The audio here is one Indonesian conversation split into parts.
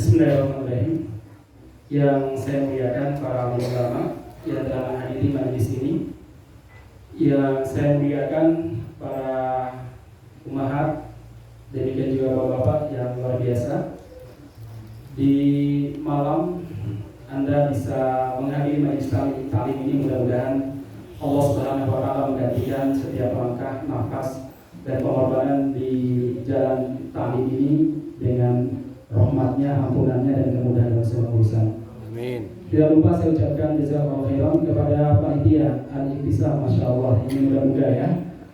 Bismillahirrahmanirrahim. Yang saya muliakan para ulama yang telah menghadiri majelis ini, yang saya muliakan para ummahat, demikian juga bapak-bapak yang luar biasa. Di malam Anda bisa menghadiri majelis taklim ini, mudah-mudahan Allah Subhanahu wa taala menggantikan setiap langkah, nafas dan pengorbanan di jalan taklim ini dengan rahmatnya, ampunannya, dan kemudahan dalam semua urusan. Amin. Tidak lupa saya ucapkan jazakallahu khairan kepada panitia Al-Ikhtisam, Masya Allah, ini muda-muda ya.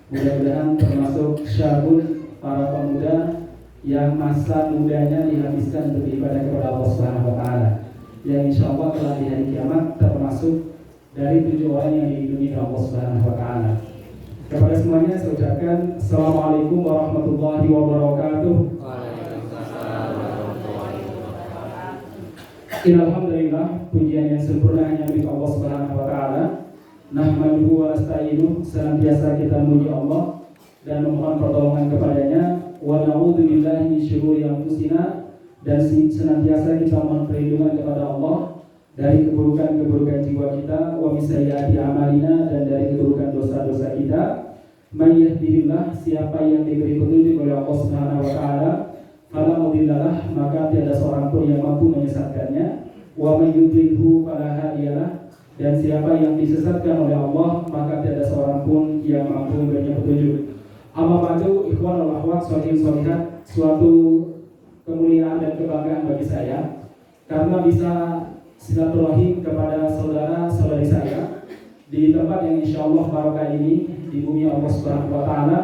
Mudah-mudahan termasuk syabun para pemuda yang masa mudanya dihabiskan untuk beribadah kepada Allah Subhanahu wa taala. Yang insya Allah telah di hari kiamat termasuk dari 7 orang yang dilindungi oleh Allah Subhanahu wa taala. Kepada semuanya saya ucapkan Assalamualaikum warahmatullahi wabarakatuh. Alhamdulillah, pujian yang sempurna hanya milik Allah Subhanahu wa taala. Nahmaduhu wa nasta'inuh, senantiasa kita memuji Allah dan memohon pertolongan kepadanya. Wa na'udzu billahi min syururi anfusina, dan senantiasa kita mohon perlindungan kepada Allah dari keburukan-keburukan jiwa kita, wa min sayyiati a'malina, dan dari keburukan dosa-dosa kita. May yahdihillah, siapa yang diberi petunjuk oleh Allah Subhanahu wa taala, fala mudhillalah, maka tiada seorang pun yang mampu menyesatkannya. Wa may yudlilhu fala hadiyalah, dan siapa yang disesatkan oleh Allah, maka tiada seorang pun yang mampu memberinya petunjuk. Amma ba'du, ikhwan wal akhwat, sholihin-sholihat, suatu kemuliaan dan kebanggaan bagi saya karena bisa silaturahim kepada saudara-saudari saya di tempat yang insyaallah barokah ini, di bumi Allah Subhanahu wa taala,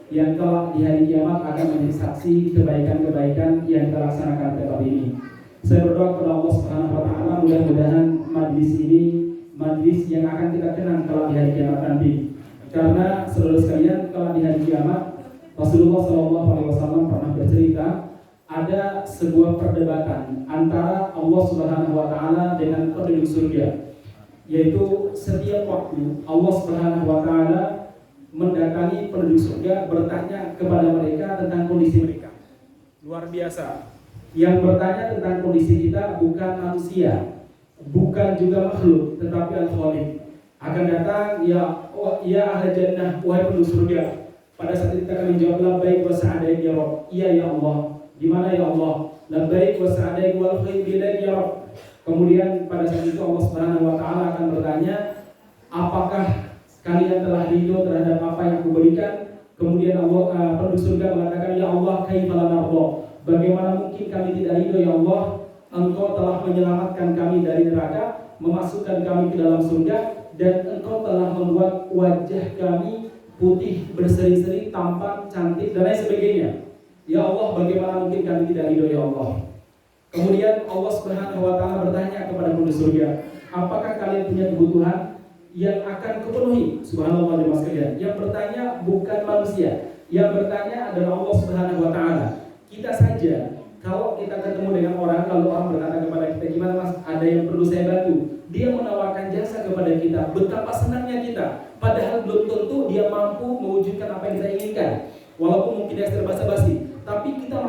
yang kelak di hari kiamat akan menjadi saksi kebaikan-kebaikan yang terlaksanakan tempat ini. Saya berdoa kepada Allah Subhanahu wa taala, mudah-mudahan majlis ini majlis yang akan kita kenang kelak di hari kiamat nanti. Karena saudara sekalian, kelak di hari kiamat Rasulullah SAW pernah bercerita ada sebuah perdebatan antara Allah Subhanahu wa taala dengan penduduk surga, yaitu setiap waktu Allah Subhanahu wa taala mendatangi penduduk surga, bertanya kepada mereka tentang kondisi mereka. Luar biasa. Yang bertanya tentang kondisi kita bukan manusia, bukan juga makhluk, tetapi Al-Khaliq. Akan datang, ya ahli jannah, wahai penduduk surga. Pada saat itu kita akan menjawab, labbaik wa sa'adaik ya Rabb. Iya ya Allah. Di mana ya Allah? Labbaik wa sa'adaik wal khair bidaik ya Rabb. Kemudian pada saat itu Allah Subhanahu wa taala akan bertanya, apakah kalian telah ridho terhadap apa yang aku berikan? Kemudian Allah, penduduk surga mengatakan, ya Allah, kaifa la narda? Bagaimana mungkin kami tidak ridho ya Allah? Engkau telah menyelamatkan kami dari neraka, memasukkan kami ke dalam surga, dan engkau telah membuat wajah kami putih, berseri-seri, tampan, cantik, dan lain sebagainya. Ya Allah, bagaimana mungkin kami tidak ridho ya Allah? Kemudian Allah Subhanahu wa taala bertanya kepada penduduk surga, apakah kalian punya kebutuhan yang akan kupenuhi? Subhanallah jemaah sekalian. Yang bertanya bukan manusia, yang bertanya adalah Allah Subhanahu wa taala. Kita saja kalau kita ketemu dengan orang, lalu orang berkata kepada kita, gimana mas, ada yang perlu saya bantu? Dia menawarkan jasa kepada kita, betapa senangnya kita. Padahal belum tentu dia mampu mewujudkan apa yang kita inginkan, walaupun mungkin dia terbasa-basi, tapi kita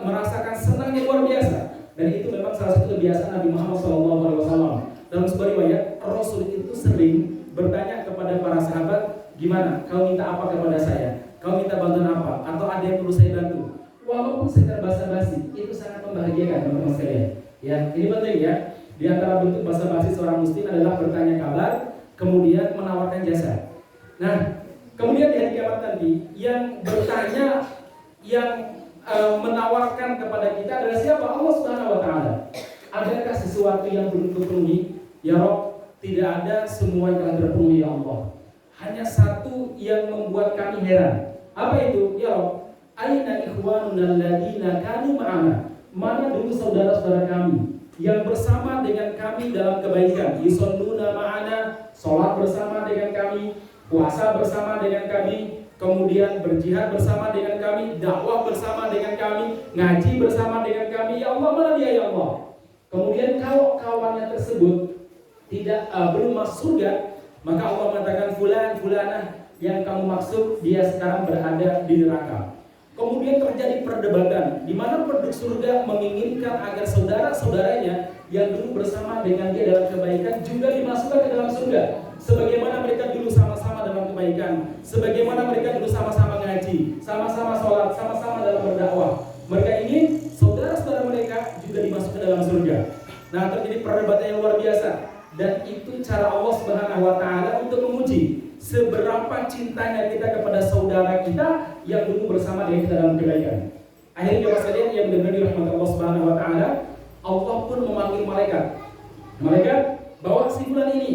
merasakan senangnya luar biasa. Dan itu memang salah satu kebiasaan Nabi Muhammad SAW. Dalam sebuah riwayat, Rasul itu sering bertanya kepada para sahabat, gimana, kau minta apa kepada saya? Kau minta bantuan apa? Atau ada yang perlu saya bantu? Walaupun sekedar basa-basi, itu sangat membahagiakan teman-teman sekalian. Ya, ini penting ya. Di antara bentuk basa-basi seorang muslim adalah bertanya kabar, kemudian menawarkan jasa. Nah, kemudian di hari kiamat nanti, yang bertanya, yang menawarkan kepada kita adalah siapa? Allah Subhanahu wa taala. Adakah sesuatu yang belum terpenuhi? Ya Rabb, tidak ada, semua yang telah terpenuhi ya Allah. Hanya satu yang membuat kami heran. Apa itu? Ya Rabb, aina ikhwanuna alladziina kanu ma'ana? Mana dulu saudara-saudara kami yang bersama dengan kami dalam kebaikan? Yusalluna ma'ana, sholat bersama dengan kami, puasa bersama dengan kami, kemudian berjihad bersama dengan kami, dakwah bersama dengan kami, ngaji bersama dengan kami. Ya Allah, mana dia ya Allah? Kemudian kalau kawannya tersebut belum masuk surga, maka Allah mengatakan fulan, fulanah yang kamu maksud dia sekarang berada di neraka. Kemudian terjadi perdebatan di mana penduduk surga menginginkan agar saudara-saudaranya yang dulu bersama dengan dia dalam kebaikan juga dimasukkan ke dalam surga. Sebagaimana mereka dulu sama-sama dalam kebaikan, sebagaimana mereka dulu sama-sama ngaji, sama-sama sholat, sama-sama dalam berdakwah. Mereka ingin saudara-saudara mereka juga dimasukkan ke dalam surga. Nah, terjadi perdebatan yang luar biasa, dan itu cara Allah Subhanahu wa taala untuk menguji seberapa cintanya kita kepada saudara kita yang dulu bersama dengan kita dalam kebaikan. Akhirnya jemaah sekalian yang benar-benar dirahmati Allah Subhanahu wa taala, Allah pun memanggil malaikat. Malaikat, bawa si fulan ini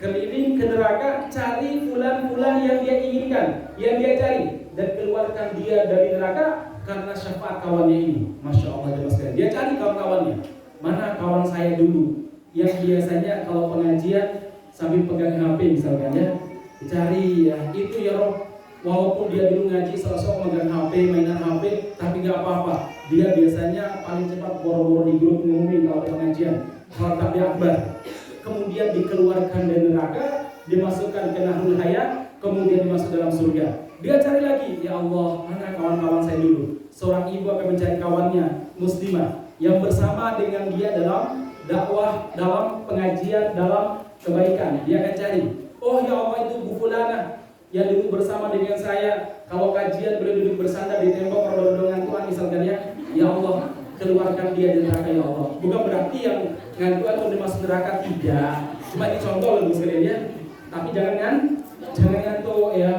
keliling ke neraka, cari fulan-fulan yang dia inginkan, yang dia cari, dan keluarkan dia dari neraka karena syafaat kawannya ini. Masya Allah jemaah sekalian. Dia cari kawan-kawannya. Mana kawan saya dulu yang biasanya kalau pengajian sambil pegang HP misalkan ya, dicari ya, itu ya Rob. Walaupun dia dulu ngaji sok-sok megang HP, mainan HP, tapi gak apa-apa. Dia biasanya paling cepat boro-boro di grup ngumumin kalau pengajian, kalau takbir akbar. Kemudian dikeluarkan dari neraka, dimasukkan ke Nahrul Hayat, kemudian dimasuk dalam surga. Dia cari lagi, ya Allah, mana kawan-kawan saya dulu? Seorang ibu akan mencari kawannya, muslimah, yang bersama dengan dia dalam dakwah, dalam pengajian, dalam kebaikan. Dia akan cari, oh ya Allah, itu Bu Fulana yang dulu bersama dengan saya, kalau kajian beliau duduk bersandar di tembok rodong-rodongan Tuhan misalkan ya Allah, keluarkan dia dari neraka ya Allah. Bukan berarti yang ngantuan untuk masuk neraka, tidak. Cuma ini contoh loh sekalian ya. Tapi jangan ngantuk ya.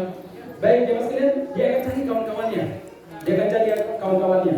Baik jemaah sekalian, dia akan cari kawan-kawannya. Dia akan cari kawan-kawannya.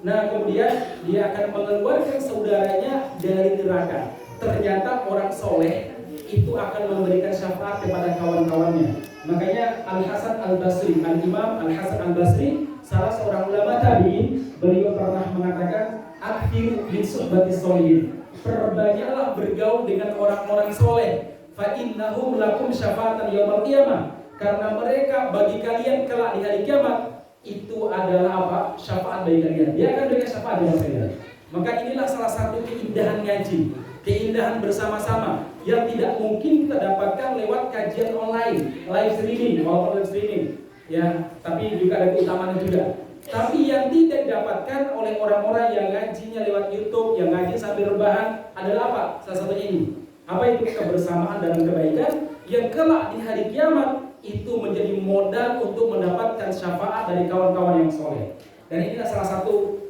Nah kemudian dia akan mengeluarkan saudaranya dari neraka. Ternyata orang soleh itu akan memberikan syafaat kepada kawan-kawannya. Makanya Al-Hasan Al-Basri, Al-Imam Al-Hasan Al-Basri, salah seorang ulama tabi'in, beliau pernah mengatakan, "Akhiru min suhbati sholihin." Perbanyaklah bergaul dengan orang-orang soleh. Fa innahum lakum syafa'atan yaumil qiyamah. Karena mereka bagi kalian kelak di hari kiamat itu adalah apa? Syafaat bagi kalian. Dia akan berikan syafaat bagi kalian. Maka inilah salah satu keindahan ngaji, keindahan bersama-sama yang tidak mungkin kita dapatkan lewat kajian online, live streaming, walaupun live streaming, ya, tapi juga ada keutamaannya juga. Tapi yang tidak didapatkan oleh orang-orang yang ngajinya lewat YouTube, yang ngaji sambil rebahan adalah apa? Salah satunya ini. Apa itu? Kebersamaan dalam kebaikan yang kelak di hari kiamat itu menjadi modal untuk mendapatkan syafaat dari kawan-kawan yang soleh. Dan inilah salah satu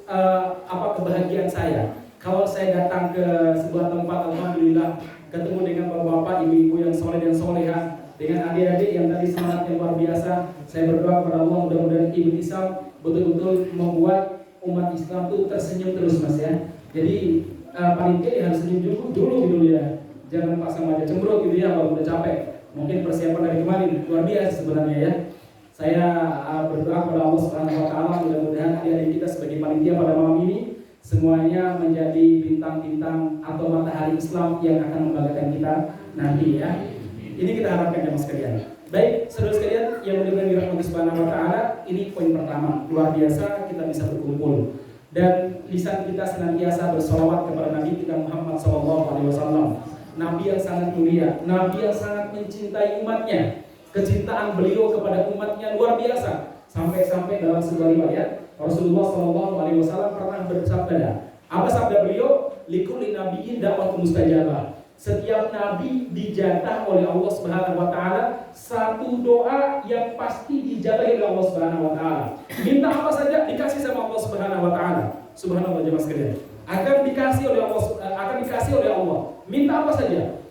kebahagiaan saya. Kalau saya datang ke sebuah tempat, alhamdulillah ketemu dengan bapak-bapak, ibu-ibu yang soleh dan soleha, dengan adik-adik yang tadi semangatnya luar biasa. Saya berdoa kepada Allah mudah-mudahan Ibu Isam betul-betul membuat umat Islam itu tersenyum terus mas ya. Jadi panitia harus senyum dulu ya. Jangan pasang wajah cemberut gitu ya kalau udah capek. Mungkin persiapan dari kemarin luar biasa sebenarnya ya. Saya berdoa kepada Allah Subhanahu wa taala mudah-mudahan adik-adik kita sebagai panitia pada malam ini semuanya menjadi bintang-bintang atau matahari Islam yang akan membanggakan kita nanti ya. Ini kita harapkan ya mas sekalian. Baik, saudara sekalian yang mudah-mudahan dirahmati Subhanahu wa taala, ini poin pertama. Luar biasa kita bisa berkumpul dan lisan kita senantiasa bersolawat kepada Nabi kita Muhammad SAW. Nabi yang sangat mulia, Nabi yang sangat mencintai umatnya. Kecintaan beliau kepada umatnya luar biasa. Sampai-sampai dalam sebuah riwayat Rasulullah SAW pernah bersabda, apa sabda beliau? Likulli nabiyyin da'watun mustajabah. Setiap nabi dijatah oleh Allah Subhanahu wa taala satu doa yang pasti dijabahi oleh Allah Subhanahu wa taala. Minta apa saja dikasih sama Allah Subhanahu wa taala. Subhanallah jemaah sekalian. Akan dikasih oleh Allah. Minta apa saja.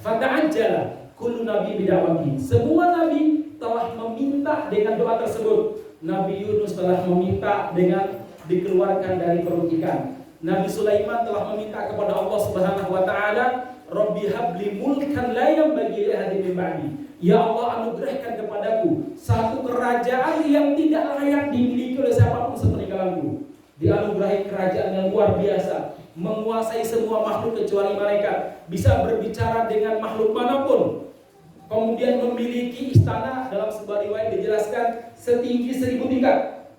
Fata'ajjala kullu nabi bid'awati. Semua nabi telah meminta dengan doa tersebut. Nabi Yunus telah meminta dengan dikeluarkan dari perut ikan. Nabi Sulaiman telah meminta kepada Allah Subhanahu wa taala, Rabbi habli mulkan la yanbaghi li ahadin min ba'di. Ya Allah, anugerahkan kepadaku satu kerajaan yang tidak layak dimiliki oleh siapapun sepeninggalanku. Dianugerahi kerajaan yang luar biasa, menguasai semua makhluk kecuali malaikat, bisa berbicara dengan makhluk manapun. Kemudian memiliki istana, dalam sebuah riwayat dijelaskan setinggi 1000 tingkat.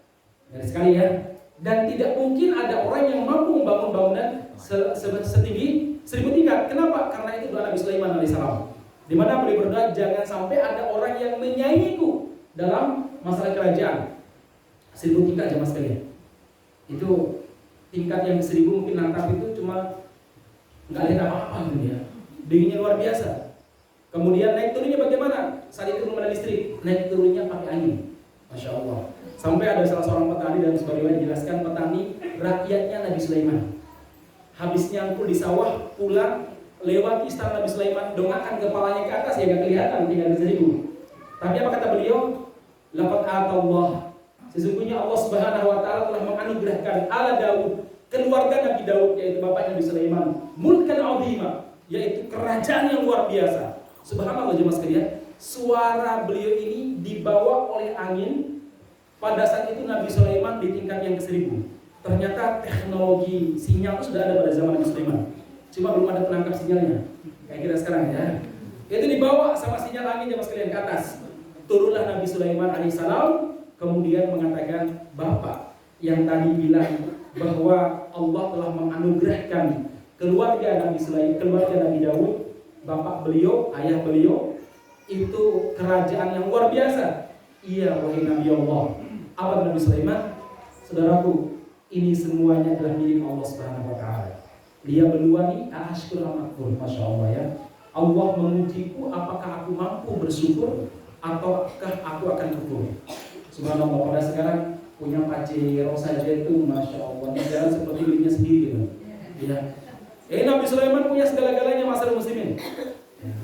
Dari sekali ya. Dan tidak mungkin ada orang yang mampu membangun bangunan setinggi 1000 tingkat. Kenapa? Karena itu doa Nabi Sulaiman alaihissalam. Di mana beliau berdoa, jangan sampai ada orang yang menyaingiku dalam masalah kerajaan. 1000 tingkat jemaah sekalian. Itu tingkat yang 1000 mungkin nantap itu cuma nggak lihat apa-apa gitu ya. Dinginnya luar biasa. Kemudian naik turunnya bagaimana? Saat itu belum ada listrik, naik turunnya pakai angin. Masya Allah. Sampai ada salah seorang petani dan sebagainya dijelaskan, petani rakyatnya Nabi Sulaiman. Habis nyangkul di sawah, pulang lewat istana Nabi Sulaiman, dongakkan kepalanya ke atas ya nggak kelihatan, tinggal di 1000. Tapi apa kata beliau? Laqad atallah. Sesungguhnya Allah Subhanahu wa taala telah menganugerahkan ala Daud, keluarga Nabi Daud yaitu bapaknya Nabi Sulaiman, mulkan azima, yaitu kerajaan yang luar biasa. Subhanallah jemaah sekalian, suara beliau ini dibawa oleh angin. Pada saat itu Nabi Sulaiman di tingkat yang ke-1000. Ternyata teknologi sinyal itu sudah ada pada zaman Nabi Sulaiman. Cuma belum ada penangkap sinyalnya. Kayak kita sekarang ya. Itu dibawa sama sinyal angin jemaah sekalian ke atas. Turunlah Nabi Sulaiman alaihissalam, kemudian mengatakan, Bapak yang tadi bilang bahwa Allah telah menganugerahkan keluarga Nabi Sulaiman, keluarga Nabi Daud, bapak beliau, ayah beliau, itu kerajaan yang luar biasa. Iya, wahai Nabi Allah. Apa Nabi Sulaiman? Saudaraku, ini semuanya adalah milik Allah Subhanahu wa taala. Dia berluani ashkur amakfur, Masya Allah ya. Allah mengujiku apakah aku mampu bersyukur ataukah aku akan kufur. Subhanallah, pada sekarang punya pacero saja itu Masya Allah, negara seperti miliknya sendiri gitu. Ya. Nabi Sulaiman punya segala-galanya masalah muslimin. Ya.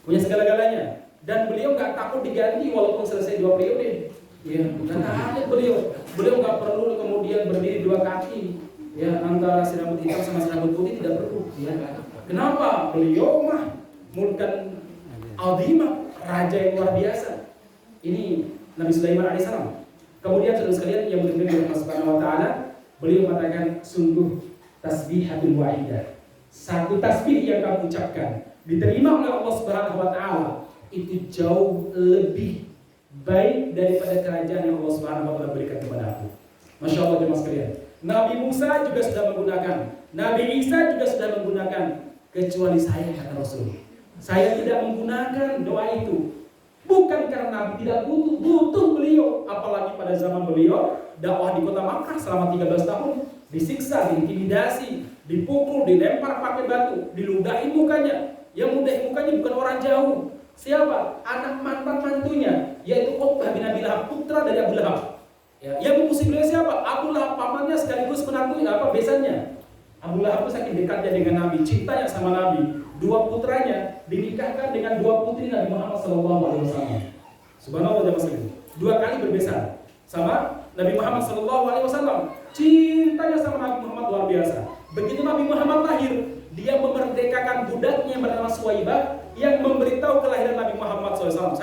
Punya segala-galanya. Dan beliau nggak takut diganti walaupun selesai 2 periode. Ya, bukan takut beliau. Beliau nggak perlu kemudian berdiri 2 kaki. Ya, antara si rambut hitam sama si rambut putih tidak perlu. Ya. Kenapa? Beliau mah mulkan azimah, raja yang luar biasa. Ini Nabi Sulaiman alaihissalam. Kemudian saudara sekalian yang berdengar oleh Allah Subhanahu wa taala, beliau mengatakan sungguh tasbihatul wahidah. Satu tasbih yang kamu ucapkan diterima oleh Allah Subhanahu wa taala itu jauh lebih baik daripada kerajaan yang Allah Subhanahu wa taala berikan kepada aku. Masya Allah jemaah sekalian. Nabi Musa juga sudah menggunakan, Nabi Isa juga sudah menggunakan, kecuali saya kata Rasul. Saya tidak menggunakan doa itu. Bukan karena Nabi tidak butuh beliau, apalagi pada zaman beliau dakwah di kota Makkah selama 13 tahun, disiksa, diintimidasi, dipukul, dilempar pakai batu, diludahi mukanya. Yang ludahi mukanya bukan orang jauh. Siapa? Anak mantan mantunya, yaitu Utbah bin Abi Lahab, putra dari Abu Lahab. Ya, yang mengusir beliau siapa? Abu Lahab, pamannya sekaligus menantunya, besannya. Abu Lahab itu saking dekatnya dengan Nabi, cintanya sama Nabi. 2 putranya dinikahkan dengan 2 putri Nabi Muhammad SAW. Subhanallah jemaah sekalian. 2 kali berbesan sama Nabi Muhammad SAW. Cintanya sama Nabi Muhammad luar biasa. Begitu Nabi Muhammad lahir, dia memerdekakan budaknya yang bernama Suwaibah yang memberitahu kelahiran Nabi Muhammad SAW.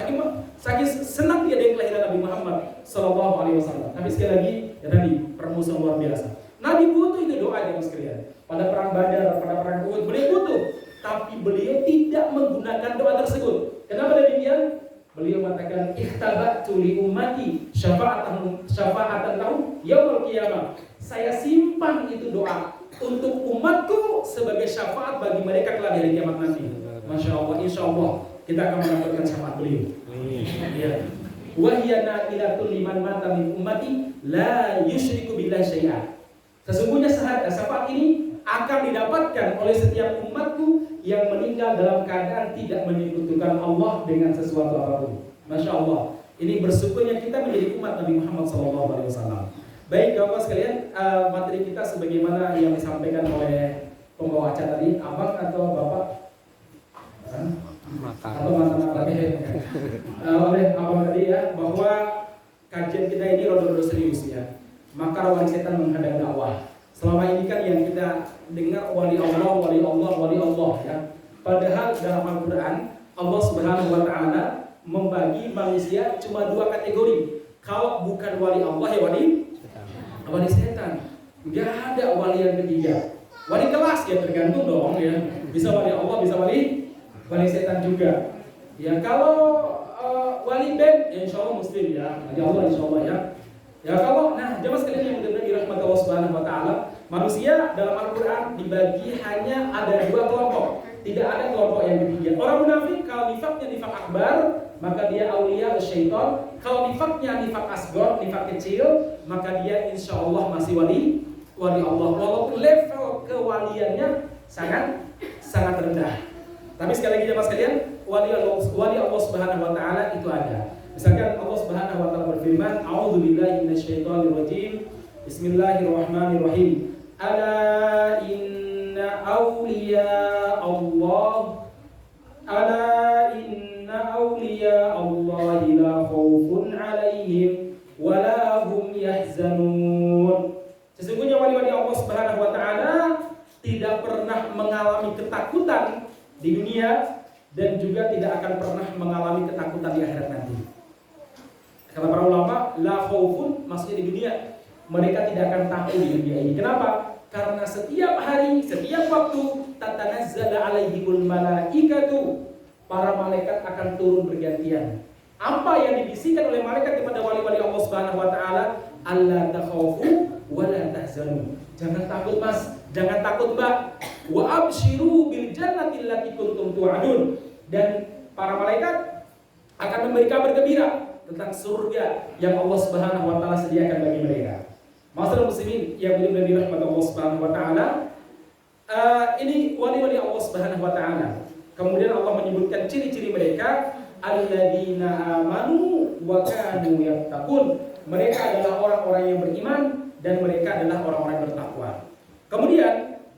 Saking senang dia dengan kelahiran Nabi Muhammad SAW. Tapi sekali lagi, ya tadi permusuhan luar biasa. Nabi butuh itu doa jemaah sekalian. Pada perang Badar, pada perang Uhud, beliau butuh. Tapi beliau tidak menggunakan doa tersebut. Kenapa demikian? Beliau mengatakan ikhtabatu li ummati syafa'atan lahum yaumil qiyamah. Saya simpan itu doa untuk umatku sebagai syafaat bagi mereka kelak di hari kiamat nanti. Masya Allah, insya Allah kita akan mendapatkan syafaat beliau. Ya. Wa hiya na'ilatul liman mata min ummati la yusyriku billahi syai'an. Sesungguhnya syafaat ini akan didapatkan oleh setiap umatku yang meninggal dalam keadaan tidak menyekutukan Allah dengan sesuatu apapun. Masya Allah. Ini bersyukurnya kita menjadi umat Nabi Muhammad SAW. Baik, Bapak sekalian, materi kita sebagaimana yang disampaikan oleh pembawa acara tadi, abang atau bapak? Atau mantan oleh abang tadi ya, bahwa kajian kita ini rodo-rodo serius ya. Maka wali setan menghadang dakwah. Selama ini kan yang kita dengar wali Allah ya. Padahal dalam Al-Quran Allah Subhanahu wa taala membagi manusia cuma 2 kategori. Kalau bukan wali Allah ya wali setan. Enggak ada wali yang ketiga. Wali kelas ya tergantung dong ya. Bisa wali Allah, bisa wali setan juga. Ya kalau wali band ya insya Allah muslim ya. Wali Allah insya Allah ya. Ya kalau jemaah sekalian yang benar-benar dirahmati Allah Subhanahu wa taala, manusia dalam Al-Qur'an dibagi hanya ada 2 kelompok. Tidak ada kelompok yang ketiga. Orang munafik kalau nifaknya nifak akbar, maka dia aulia syaitan. Kalau nifaknya nifak asghar, nifak kecil, maka dia insya Allah masih wali Allah. Walaupun level kewaliannya sangat rendah. Tapi sekali lagi jemaah sekalian, wali Allah Subhanahu wa taala itu ada. Misalkan Allah Subhanahu wa taala berfirman, "A'udzubillahi minasyaitonir rajim. Bismillahirrahmanirrahim. Ala inna awliya Allahi la khaufun 'alaihim wa la hum yahzanun." Sesungguhnya wali-wali Allah Subhanahu wa taala tidak pernah mengalami ketakutan di dunia dan juga tidak akan pernah mengalami ketakutan di akhirat nanti. Kata para ulama, la khaufun maksudnya di dunia mereka tidak akan takut di dunia ini. Kenapa? Karena setiap hari, setiap waktu tatanazzala alaihimul malaikatu, para malaikat akan turun bergantian. Apa yang dibisikkan oleh malaikat kepada wali-wali Allah Subhanahu wa taala? Alla takhafu wa la tahzanu. Jangan takut Mas, jangan takut Mbak. Wa absyiru bil jannati allati kuntum tu'adun. Dan para malaikat akan memberi kabar gembira tentang surga yang Allah Subhanahu wa taala sediakan bagi mereka. Masyaallah muslimin yang mulia di rahmat Allah Subhanahu wa taala. Ini wali-wali Allah Subhanahu wa taala. Kemudian Allah menyebutkan ciri-ciri mereka, alladzina amanu wa kanu yattaqun. Mereka adalah orang-orang yang beriman dan mereka adalah orang-orang yang bertakwa. Kemudian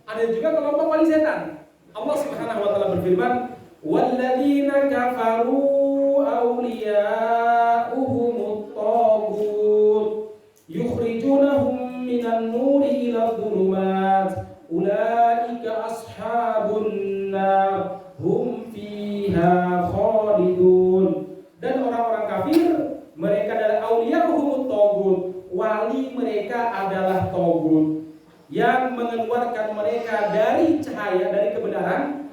ada juga kelompok wali setan. Allah Subhanahu wa taala berfirman, walladzina kafaru awliya'uhumut taghut yukhrijunahum minan nuri ila dhulumat ulaika ashabun nar hum fiha khalidun. Dan orang-orang kafir mereka adalah awliya'uhumut taghut, wali mereka adalah taghut yang mengeluarkan mereka dari cahaya, dari kebenaran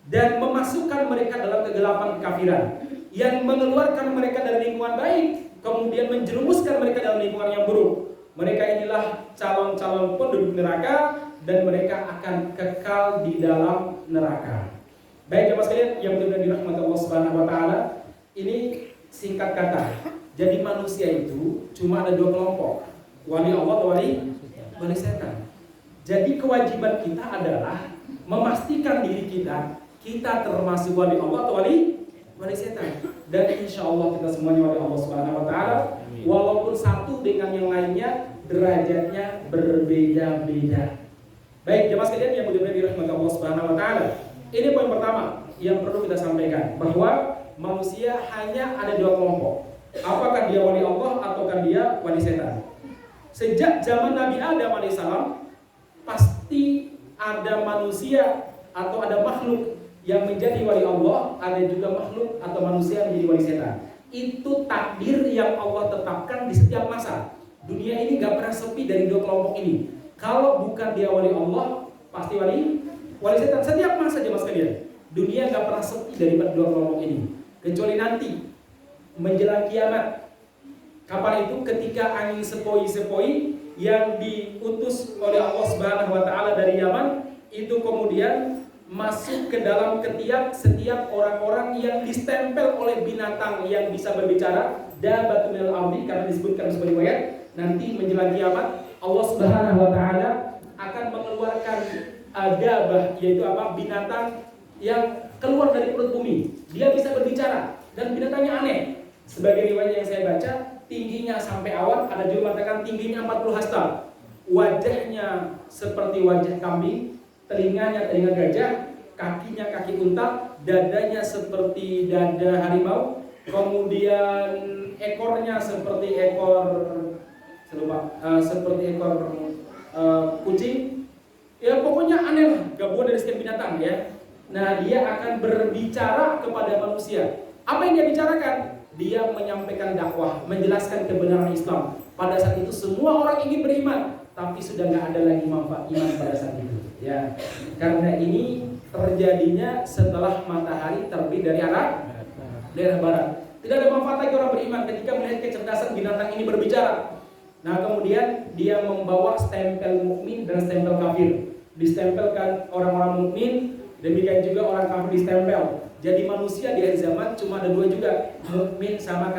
dan memasukkan mereka dalam kegelapan kekafiran, yang mengeluarkan mereka dari lingkungan baik kemudian menjerumuskan mereka dalam lingkungan yang buruk. Mereka inilah calon-calon penduduk neraka dan mereka akan kekal di dalam neraka. Baik jemaah sekalian yang berada di rahmat Allah Subhanahu wa taala, ini singkat kata. Jadi manusia itu cuma ada dua kelompok, wali Allah atau wali setan. Jadi kewajiban kita adalah memastikan diri kita termasuk wali Allah atau wali setan. Dan insya Allah kita semuanya wali Allah Subhanahu wa taala. Walaupun satu dengan yang lainnya derajatnya berbeda-beda. Baik jemaah sekalian yang mulia dirahmati Allah Subhanahu wa taala. Ini poin pertama yang perlu kita sampaikan, bahwa manusia hanya ada dua kelompok. Apakah dia wali Allah ataukah dia wali setan? Sejak zaman Nabi Adam alaihissalam pasti ada manusia atau ada makhluk yang menjadi wali Allah, ada juga makhluk atau manusia yang menjadi wali setan. Itu takdir yang Allah tetapkan di setiap masa. Dunia ini gak pernah sepi dari dua kelompok ini. Kalau bukan dia wali Allah, pasti wali setan. Setiap masa jemaah sekalian, dunia gak pernah sepi dari dua kelompok ini. Kecuali nanti menjelang kiamat. Kapan itu? Ketika angin sepoi-sepoi yang diutus oleh Allah Subhanahu wa taala dari Yaman itu kemudian masuk ke dalam ketiak setiap orang-orang yang distempel oleh binatang yang bisa berbicara, dabatul ardi, karena disebutkan sebagai riwayat nanti menjelang kiamat Allah Subhanahu wa taala akan mengeluarkan dabah, yaitu binatang yang keluar dari perut bumi. Dia bisa berbicara dan binatangnya aneh. Sebagai riwayat yang saya baca, tingginya sampai awan, ada juga mengatakan tingginya 40 hasta. Wajahnya seperti wajah kambing, telinganya telinga gajah, kakinya kaki unta, dadanya seperti dada harimau, kemudian ekornya seperti ekor kucing. Ya pokoknya aneh lah, gabungan dari sekian binatang ya. Nah, dia akan berbicara kepada manusia. Apa yang dia bicarakan? Dia menyampaikan dakwah, menjelaskan kebenaran Islam. Pada saat itu semua orang ingin beriman, tapi sudah nggak ada lagi manfaat iman pada saat itu. Ya, karena ini terjadinya setelah matahari terbit dari arah daerah barat. Tidak ada manfaat lagi orang beriman ketika melihat kecerdasan binatang ini berbicara. Nah, kemudian dia membawa stempel mukmin dan stempel kafir. Distempelkan orang-orang mukmin Demikian juga orang kafir distempel. Jadi manusia di akhir zaman cuma ada dua juga, mukmin sama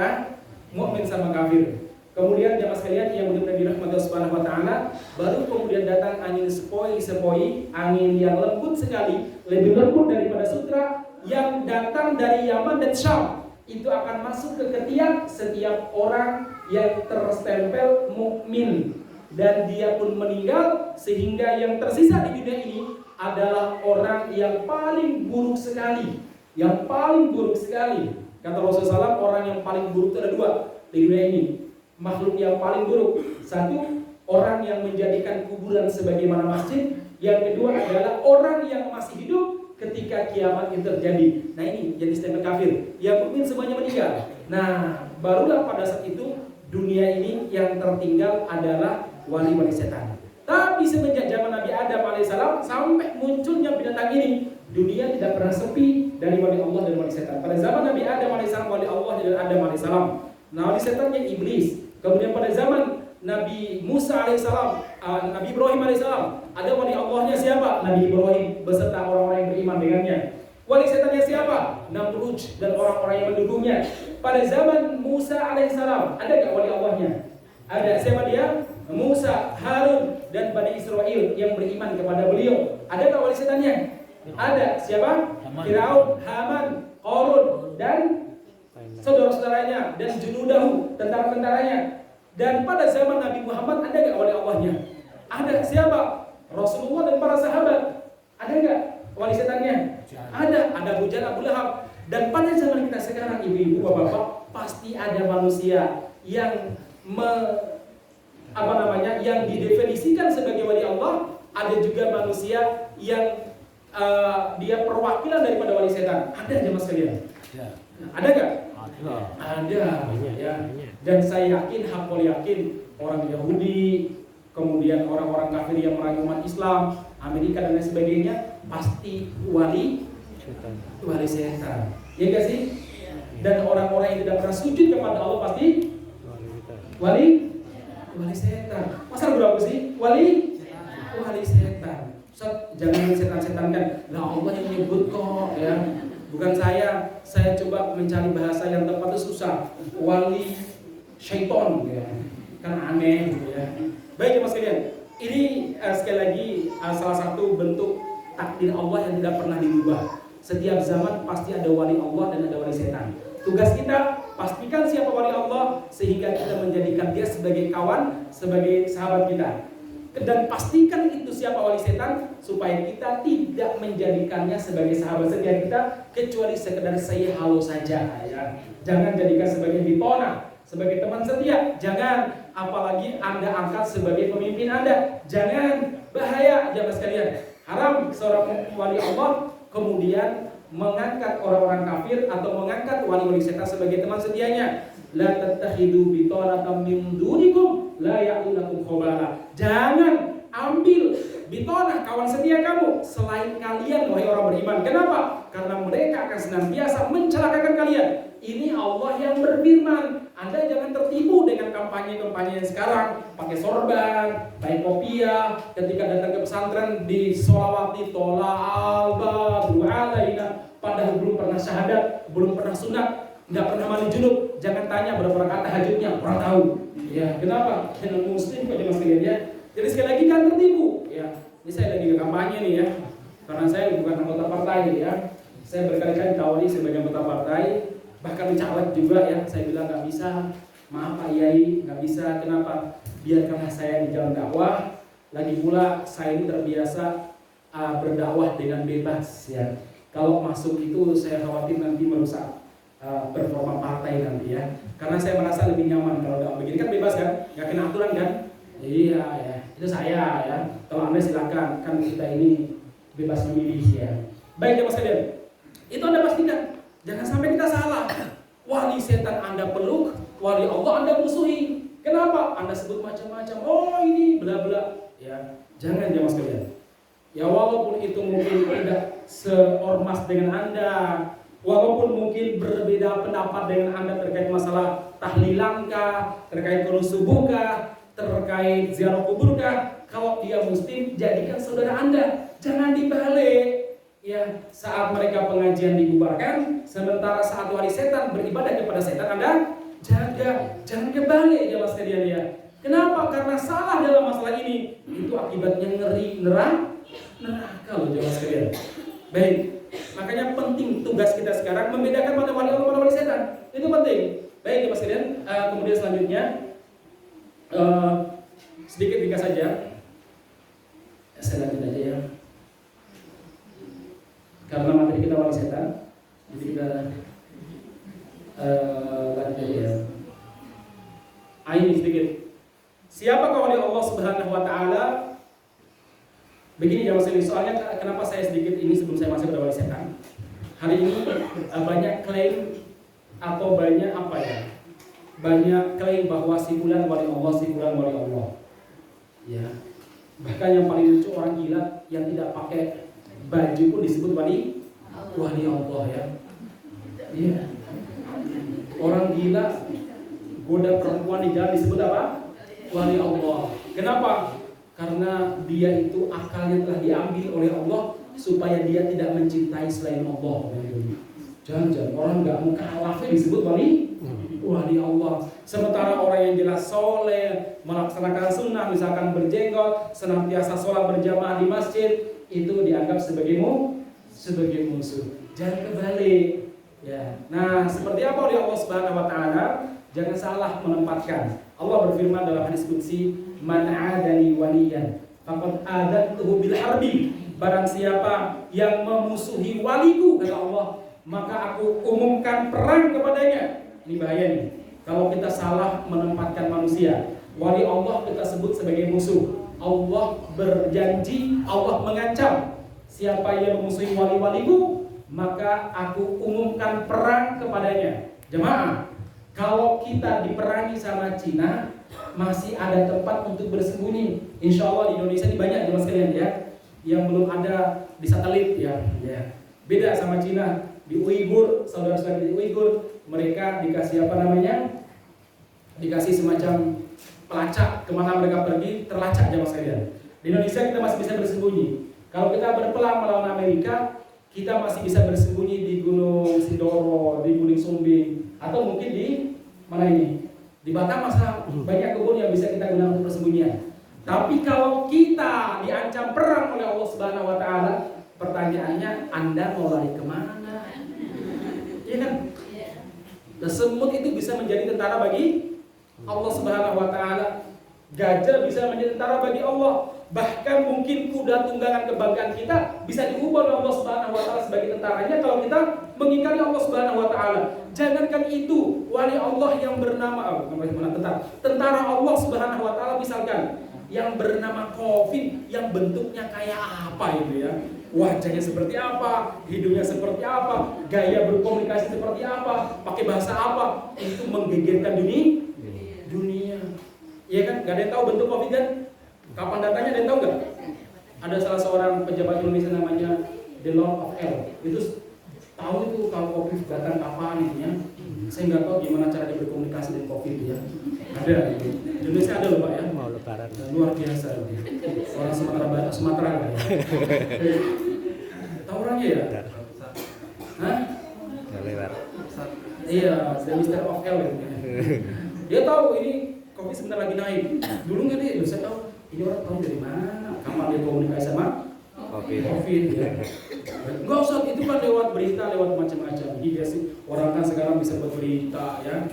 kafir. Kemudian jamaah sekalian yang mudah-mudahan dirahmati Allah Subhanahu wa taala, baru kemudian datang angin sepoi-sepoi, angin yang lembut sekali, lebih lembut daripada sutra yang datang dari Yaman dan Syam. Itu akan masuk ke ketiak setiap orang yang terstempel mukmin dan dia pun meninggal, sehingga yang tersisa di dunia ini adalah orang yang paling buruk sekali. Yang paling buruk sekali. Kata Rasulullah SAW, orang yang paling buruk itu ada dua di dunia ini. Makhluk yang paling buruk, satu, orang yang menjadikan kuburan sebagaimana masjid. Yang kedua adalah orang yang masih hidup ketika kiamat itu terjadi. Nah ini jadi stempel kafir. Yang mukmin semuanya meninggal. Nah barulah pada saat itu dunia ini yang tertinggal adalah wali-wali setan. Tapi semenjak zaman Nabi Adam alaihissalam sampai munculnya binatang ini, dunia tidak pernah sepi dari wali Allah dan wali setan. Pada zaman Nabi Adam alaihissalam wali Allah dan Adam alaihissalam. Nah wali setannya iblis. Kemudian pada zaman Nabi Musa alaihissalam, Nabi Ibrahim alaihissalam, ada wali Allahnya siapa? Nabi Ibrahim beserta orang-orang yang beriman dengannya. Wali setannya siapa? Namrud dan orang-orang yang mendukungnya. Pada zaman Musa alaihissalam, ada nggak wali Allahnya? Ada. Siapa dia? Musa, Harun dan Bani Israel yang beriman kepada beliau. Ada nggak wali setannya? Ada. Siapa? Firaun, Haman, Qarun dan saudara-saudaranya dan junudahu, tentara-tentaranya. Dan pada zaman Nabi Muhammad ada nggak wali Allahnya? Ada. Siapa? Rasulullah dan para sahabat. Ada nggak wali setannya? Ada. Ada Abu Jahal, Abu Lahab. Dan pada zaman kita sekarang, ibu-ibu, bapak-bapak, pasti ada manusia yang yang didefinisikan sebagai wali Allah. Ada juga manusia yang dia perwakilan daripada wali setan. Ada jemaah sekalian? Ada nggak? Ada. Ya. Dan saya yakin, hakul yakin, orang Yahudi, kemudian orang-orang kafir yang merangi umat Islam, Amerika dan lain sebagainya, pasti wali setan. Ya nggak sih? Dan orang-orang yang tidak pernah sujud kepada Allah pasti wali setan. Masa berapa sih? Wali setan. Ustaz, jangan setan-setankan. Lah Allah yang nyebut kok ya. Bukan saya coba mencari bahasa yang tepat itu susah. Wali syaiton ya. Kan aneh gitu ya. Baik Mas sekalian, ini sekali lagi salah satu bentuk takdir Allah yang tidak pernah dirubah. Setiap zaman pasti ada wali Allah dan ada wali setan. Tugas kita pastikan siapa wali Allah sehingga kita menjadikan dia sebagai kawan, sebagai sahabat kita. Dan pastikan itu siapa wali setan supaya kita tidak menjadikannya sebagai sahabat setia kita, kecuali sekedar say halo saja ya. Jangan jadikan sebagai bitona, sebagai teman setia. Jangan, apalagi Anda angkat sebagai pemimpin Anda. Jangan, bahaya jamaah sekalian. Haram seorang wali Allah kemudian mengangkat orang-orang kafir atau mengangkat wali-wali setan sebagai teman setianya. La tattakhidu bitonatan min dunikum la ya'lunakum khabala. Jangan ambil bitonah kawan setia kamu selain kalian wahai orang beriman. Kenapa? Karena mereka akan senantiasa mencelakakan kalian. Ini Allah yang berfirman. Anda jangan tertipu dengan kampanye-kampanye yang sekarang, pakai sorban, pakai kopiah, ketika datang ke pesantren di sholawati tola alba du'alaina, padahal belum pernah syahadat, belum pernah sunat, nggak pernah mandi junub. Jangan tanya berapa rakaat tahajudnya, kurang tahu. Ya, kenapa? Karena muslim kok jemaah sekalian ya. Jadi sekali lagi jangan tertipu. Ya, ini saya lagi ke kampanye nih ya. Karena saya bukan anggota partai ya. Saya berkali-kali ditawari sebagai anggota partai, bahkan caleg juga ya. Saya bilang nggak bisa. Maaf Pak Yai, nggak bisa. Kenapa? Biarkanlah saya di jalan dakwah. Lagi pula saya ini terbiasa berdakwah dengan bebas ya. Kalau masuk itu saya khawatir nanti merusak performa partai nanti ya. Karena saya merasa lebih nyaman kalau dakwah begini kan bebas kan, nggak kena aturan kan. Iya ya, itu saya ya. Kalau Anda silakan, kan kita ini bebas memilih ya. Baik ya Mas kalian, itu Anda pastikan. Jangan sampai kita salah. Wali setan Anda peluk, wali Allah Anda musuhi. Kenapa? Anda sebut macam-macam. Oh ini bla bla. Ya, jangan ya Mas kalian. Ya walaupun itu mungkin tidak seormas dengan Anda, walaupun mungkin berbeda pendapat dengan Anda terkait masalah tahlilangkah, terkait kunut subuhkah, terkait ziarah kuburkah, kalau dia muslim jadikan saudara Anda. Jangan dibalik. Ya, saat mereka pengajian dibubarkan, sementara saat wali setan beribadah kepada setan, Anda jaga, jangan kebalik ya Mas sekalian ya. Kenapa? Karena salah dalam masalah ini, itu akibatnya ngeri neraka loh jemaah sekalian. Baik, makanya penting tugas kita sekarang membedakan mana wali Allah, mana wali setan. Itu penting. Baik jemaah sekalian, kemudian selanjutnya sedikit ringkas saja. Saya lanjut aja ya. Karena materi kita wali setan, jadi kita lanjut aja ya. Ini sedikit. Siapakah wali Allah Subhanahu wa taala? Begini jawab saya, soalnya kenapa saya sedikit ini sebelum saya masuk ke wali setan. Hari ini banyak klaim atau banyak apa ya? Banyak klaim bahwa si fulan wali Allah, si fulan wali Allah. Ya. Bahkan yang paling lucu orang gila yang tidak pakai baju pun disebut wali Allah ya. Iya. Orang gila goda perempuan di jalan disebut apa? Wali Allah. Kenapa? Karena dia itu akalnya telah diambil oleh Allah supaya dia tidak mencintai selain Allah. Jangan orang nggak mau khalafnya disebut wali Allah. Sementara orang yang jelas soleh, melaksanakan sunnah, misalkan berjenggot, senantiasa sholat berjamaah di masjid, itu dianggap sebagai musuh. Jangan kebalik. Ya. Nah, seperti apa oleh Allah Subhanahu wa taala? Jangan salah menempatkan. Allah berfirman dalam hadis qudsi, "Man 'adani waliyan faqad adantuhu bil harbi." Barang siapa yang memusuhi waliku, kata Allah, maka aku umumkan perang kepadanya. Ini bahaya nih. Kalau kita salah menempatkan manusia, wali Allah kita sebut sebagai musuh. Allah berjanji, Allah mengancam, siapa yang memusuhi wali-waliku, maka aku umumkan perang kepadanya. Jemaah, kalau kita diperangi sama Cina, masih ada tempat untuk bersembunyi. Insya Allah di Indonesia ini banyak jemaah sekalian ya, yang belum ada di satelit ya. Beda sama Cina. Di Uighur, saudara-saudara di Uighur, mereka dikasih apa namanya? Dikasih semacam pelacak, kemana mereka pergi terlacak jemaah sekalian. Di Indonesia kita masih bisa bersembunyi. Kalau kita berpelang melawan Amerika, kita masih bisa bersembunyi di Gunung Sindoro, di Gunung Sumbing, atau mungkin di mana ini? Di Batam masa banyak kebun yang bisa kita gunakan untuk persembunyian. Tapi kalau kita diancam perang oleh Allah Subhanahu wa taala, pertanyaannya, Anda mau lari kemana? Iya kan? Dan semut itu bisa menjadi tentara bagi Allah Subhanahu wa taala. Gajah bisa menjadi tentara bagi Allah. Bahkan mungkin kuda tunggangan kebanggaan kita bisa diubah oleh Allah Subhanahu wa taala sebagai tentaranya kalau kita mengingkari Allah Subhanahu wa taala. Jangankan itu, wali Allah yang bernama tentara Allah Subhanahu wa taala misalkan yang bernama COVID, yang bentuknya kayak apa itu ya? Wajahnya seperti apa, hidungnya seperti apa, gaya berkomunikasi seperti apa, pakai bahasa apa, itu menggegerkan dunia. Iya kan? Gak ada yang tahu bentuk COVID kan? Kapan datanya ada yang tahu nggak? Ada salah seorang pejabat Indonesia namanya The Lord of L. Itu tahu itu kalau COVID datang kapan gitu ya. Saya nggak tahu gimana cara dia berkomunikasi dengan COVID ya. Ada gitu. Indonesia ada loh Pak ya. Mau lebaran. Luar biasa gitu. Orang Sumatera ya. Tahu orangnya ya? Hah? Lewat. Iya, The Mr. of L gitu. Dia tahu ini COVID sebentar lagi naik. Dulu nggak dia, saya tahu ini orang tahu dari mana, kapan dia komunikasi sama COVID ya. Nggak usah, itu kan lewat berita, lewat macam-macam. Iya sih, orang kan sekarang bisa berberita ya.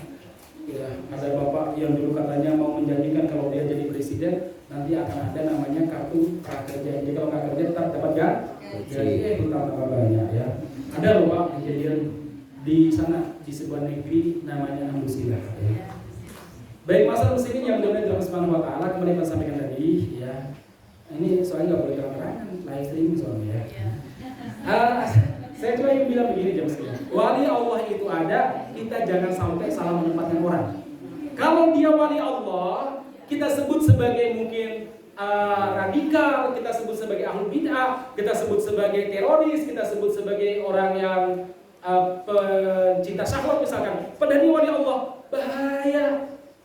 Ya, ada bapak yang dulu katanya mau menjanjikan kalau dia jadi presiden nanti akan ada namanya kartu prakerja. Jadi kalau nggak kerja tetap dapat gaji. Hutang tambah banyak ya. Ada loh Pak kejadian di sana di sebuah negeri namanya Ambusila. Ya. Baik masalah muslimin yang mudah-mudahan Allah Subhanahu wa taala, kembali kita sampaikan tadi ya. Ini soalnya nggak boleh terang-terangan, live streaming soalnya ya. Saya cuma ingin bilang begini jam sekalian. Wali Allah itu ada, kita jangan sampai salah menempatkan orang. Kalau dia wali Allah, kita sebut sebagai mungkin radikal, kita sebut sebagai ahlul bid'ah, kita sebut sebagai teroris, kita sebut sebagai orang yang pencinta syahwat misalkan. Padahal ini wali Allah, bahaya.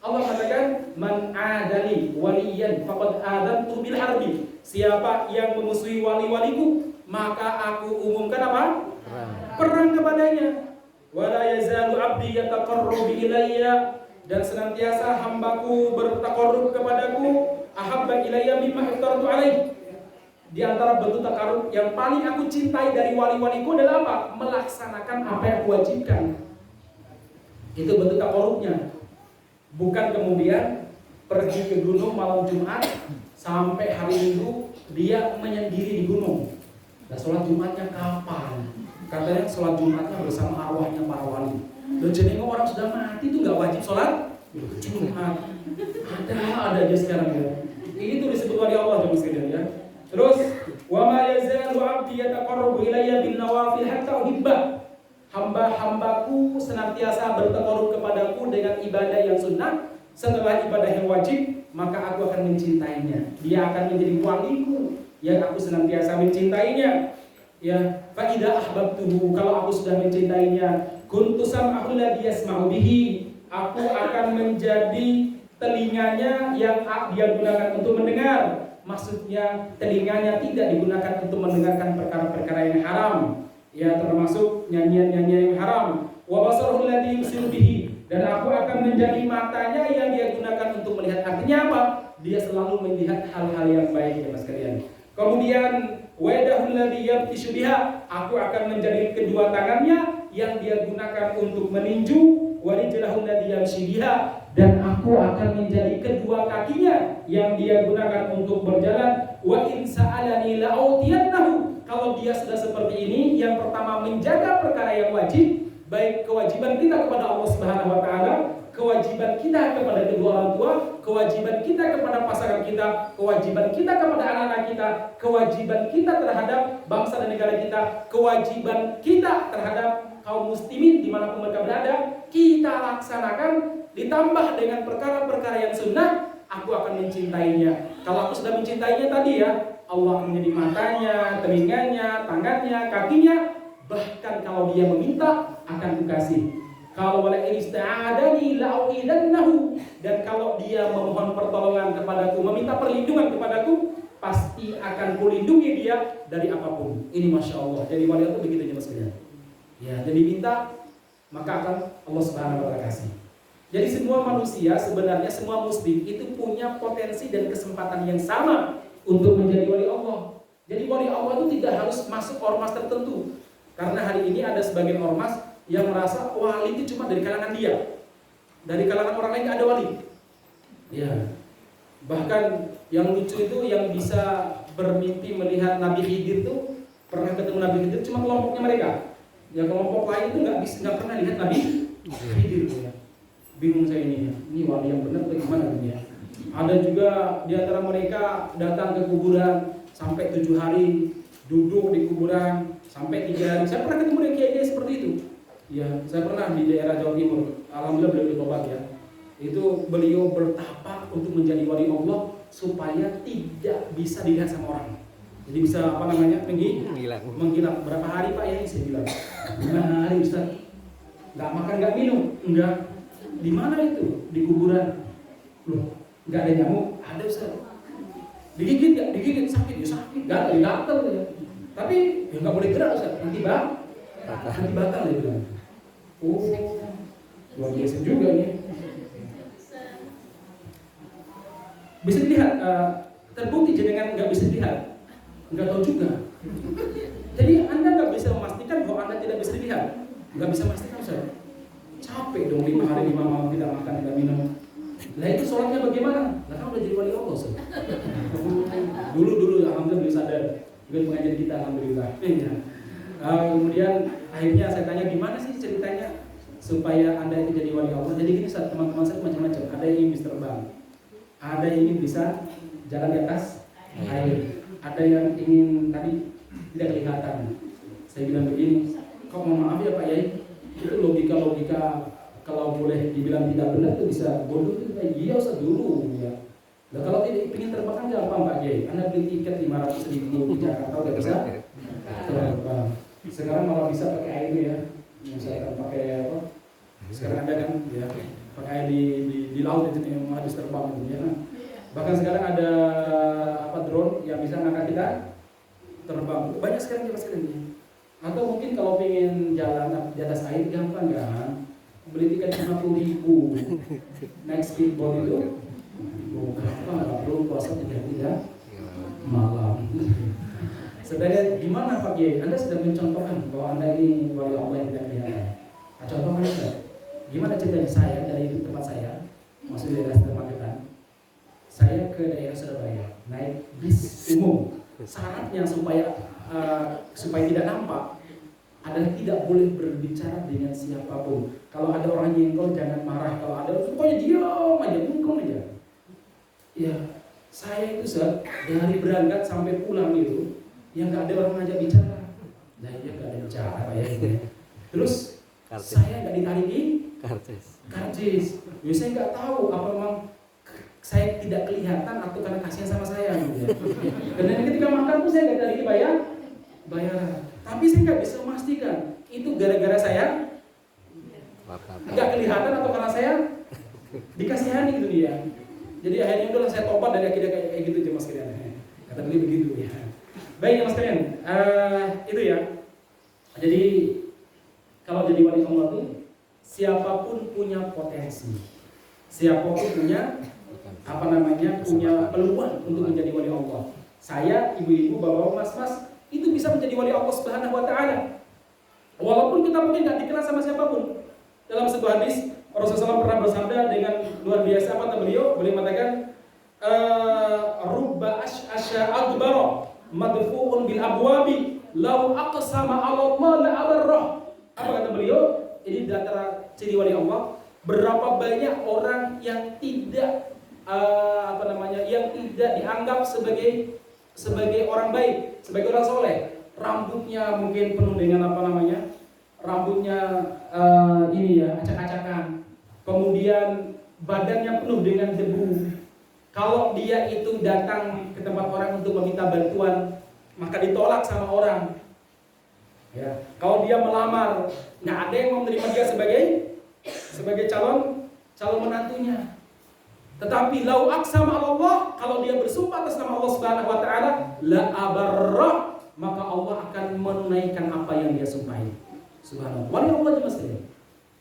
Allah katakan, man adani waliyan faqad adantu bil harbi. Siapa yang memusuhi wali-waliku, maka aku umumkan apa? Perang kepadanya. Wala yazalu abdi yataqarrabu ilayya, dan senantiasa hambaku bertaqarrub kepadaku, ahabba ilayya mimma iftaratu alaihi. Di antara bentuk takarrub yang paling aku cintai dari wali-waliku adalah apa? Melaksanakan apa yang aku wajibkan. Itu bentuk takarrubnya. Bukan kemudian pergi ke gunung malam Jumat sampai hari Minggu dia menyendiri di gunung. Nah, sholat Jumatnya kapan? Katanya sholat Jumatnya bersama arwahnya para wali. Dan jadi orang sudah mati itu nggak wajib sholat Jumat. Ada aja sekarang ya. Ini tuh disebut wali Allah jemaah sekalian ya. Terus wa ma yazalu 'abdi yataqarrabu ilayya bin nawafil hatta uhibba. Hamba-hambaku senantiasa bertaqarrub kepadaku dengan ibadah yang sunnah setelah ibadah yang wajib, maka aku akan mencintainya. Dia akan menjadi waliku yang aku senantiasa mencintainya. Ya, fa idza ahbabtuhu, kalau aku sudah mencintainya, kuntu sam'ahu alladhi yasma'u bihi, aku akan menjadi telinganya yang dia gunakan untuk mendengar. Maksudnya telinganya tidak digunakan untuk mendengarkan perkara-perkara yang haram, ya termasuk nyanyian-nyanyian yang haram. Wa basaruhu alladhi yubsiru bihi, dan aku akan menjadi matanya yang dia gunakan untuk melihat. Artinya apa? Dia selalu melihat hal-hal yang baik ya Mas kalian. Kemudian wa yadahul ladzi yabtishu biha, aku akan menjadi kedua tangannya yang dia gunakan untuk meninju. Wa rijlahul ladzi yamshi biha, dan aku akan menjadi kedua kakinya yang dia gunakan untuk berjalan. Wa in sa'alani la'utiyannahu, kalau dia sudah seperti ini, yang pertama menjaga perkara yang wajib, baik kewajiban kita kepada Allah Subhanahu wa taala, kewajiban kita kepada kedua orang tua, kewajiban kita kepada pasangan kita, kewajiban kita kepada anak-anak kita, kewajiban kita terhadap bangsa dan negara kita, kewajiban kita terhadap kaum muslimin dimanapun mereka berada, kita laksanakan. Ditambah dengan perkara-perkara yang sunnah, aku akan mencintainya. Kalau aku sudah mencintainya tadi ya, Allah akan menjadi matanya, telinganya, tangannya, kakinya. Bahkan kalau dia meminta, akan dikasih. Kalau wala ista'adani la'u'idannahu, dan kalau dia memohon pertolongan kepadaku, meminta perlindungan kepadaku, pasti akan kulindungi dia dari apapun. Ini Masya Allah. Jadi wali itu begitu jelas sekalian. Ya, jadi minta, maka akan Allah Subhanahu wa taala kasih. Jadi semua manusia, sebenarnya semua muslim itu punya potensi dan kesempatan yang sama untuk menjadi wali Allah. Jadi wali Allah itu tidak harus masuk ormas tertentu. Karena hari ini ada sebagian ormas yang merasa wali itu cuma dari kalangan dia. Dari kalangan orang lain nggak ada wali. Ya. Bahkan yang lucu itu yang bisa bermimpi melihat Nabi Khidir itu, pernah ketemu Nabi Khidir cuma kelompoknya mereka. Ya kelompok lain itu nggak pernah lihat Nabi Khidir. Ya. Bingung saya ini wali yang benar atau gimana ya? Ada juga di antara mereka datang ke kuburan sampai 7 hari, duduk di kuburan sampai 3 hari. Saya pernah ketemu dengan kiai seperti itu. Ya, saya pernah di daerah Jawa Timur. Alhamdulillah beliau ditobat ya. Itu beliau bertapa untuk menjadi wali Allah supaya tidak bisa dilihat sama orang. Jadi bisa apa namanya? Menghilang. Berapa hari Pak ya? Saya bilang 5 hari Ustaz. Enggak makan, enggak minum, enggak. Di mana itu? Di kuburan. Loh, enggak ada nyamuk? Ada Ustaz. Digigit enggak? Digigit, sakit ya sakit. Gatal ya. Tapi ya enggak boleh gerak Ustaz. Nanti batal dia bilang. Oh, luar biasa juga ini. Bisa dilihat, terbukti jenengan nggak bisa dilihat, nggak tahu juga. Jadi Anda nggak bisa memastikan bahwa Anda tidak bisa dilihat, nggak bisa memastikan saya. Capek dong 5 hari 5 malam tidak makan tidak minum. Nah itu sholatnya bagaimana? Nah kan udah jadi wali Allah Ustaz. Dulu alhamdulillah beliau sadar. Juga pengajian kita alhamdulillah. Kemudian akhirnya saya tanya gimana sih ceritanya supaya Anda itu jadi wali Allah. Jadi gini Ustaz, teman-teman saya macam-macam. Ada yang ingin bisa terbang, ada yang ingin bisa jalan di atas air, ada yang ingin tadi tidak kelihatan. Saya bilang begini, kok mohon maaf ya Pak Yai, itu logika kalau boleh dibilang tidak benar itu bisa bodoh itu kayak iya Ustaz dulu ya. Nah kalau tidak ingin terbang kan gampang Pak Yai, Anda beli tiket 500.000 di Jakarta udah bisa terbang. Sekarang malah bisa pakai air itu ya, misalkan pakai apa? Sekarang ada kan ya, pakai air di laut itu yang harus terbang gitu ya. Bahkan sekarang ada drone yang bisa ngangkat kita terbang. Banyak sekali jemaah sekalian. Atau mungkin kalau pengen jalan di atas air gampang kan? Beli tiket 50.000 naik speedboat itu gampang, nggak perlu puasa 3 malam. Sebenarnya gimana Pak Kiai? Anda sedang mencontohkan bahwa Anda ini wali Allah yang tidak kelihatan. Nah, contohnya Anda, gimana ceritanya saya dari tempat saya, maksudnya daerah Magetan, saya ke daerah Surabaya naik bis umum. Syaratnya supaya tidak nampak adalah tidak boleh berbicara dengan siapapun. Kalau ada orang jengkol jangan marah. Kalau ada pokoknya diam aja, bungkung aja. Ya, saya itu dari berangkat sampai pulang itu yang nggak ada orang ngajak bicara. Nah iya nggak ada bicara ya. Terus saya nggak ditariki karcis. Ya, saya nggak tahu apa memang saya tidak kelihatan atau karena kasihan sama saya gitu ya. Dan ketika makan pun saya nggak ditariki bayaran. Tapi saya nggak bisa memastikan itu gara-gara saya nggak kelihatan atau karena saya dikasihani gitu dia. Jadi akhirnya udahlah saya tobat dari akidah kayak gitu aja mas kalian. Kata beliau begitu ya. Baik ya mas kalian, itu ya. Jadi kalau jadi wali Allah itu siapapun punya potensi, siapapun punya punya peluang untuk menjadi wali Allah. Saya, ibu-ibu, bapak-bapak, mas-mas itu bisa menjadi wali Allah Subhanahu Wa Taala. Walaupun kita mungkin nggak dikenal sama siapapun. Dalam sebuah hadis Rasulullah SAW pernah bersabda dengan luar biasa apa kata beliau? Beliau mengatakan rubba asya adbara madfu'un bil abwabi law aqsama 'ala Allah la abarrah. Apa kata beliau? Ini di antara ciri wali Allah, berapa banyak orang yang tidak yang tidak dianggap sebagai orang baik, sebagai orang soleh. Rambutnya mungkin penuh dengan rambutnya acak-acakan. Kemudian badannya penuh dengan debu. Kalau dia itu datang ke tempat orang untuk meminta bantuan, maka ditolak sama orang. Ya. Kalau dia melamar, nggak ada yang mau menerima dia sebagai calon menantunya. Tetapi lau aqsama Allah, kalau dia bersumpah atas nama Allah Subhanahu Wa Taala, la abarrah, maka Allah akan menunaikan apa yang dia sumpahi. Subhanallah. Wali Allah mas ya.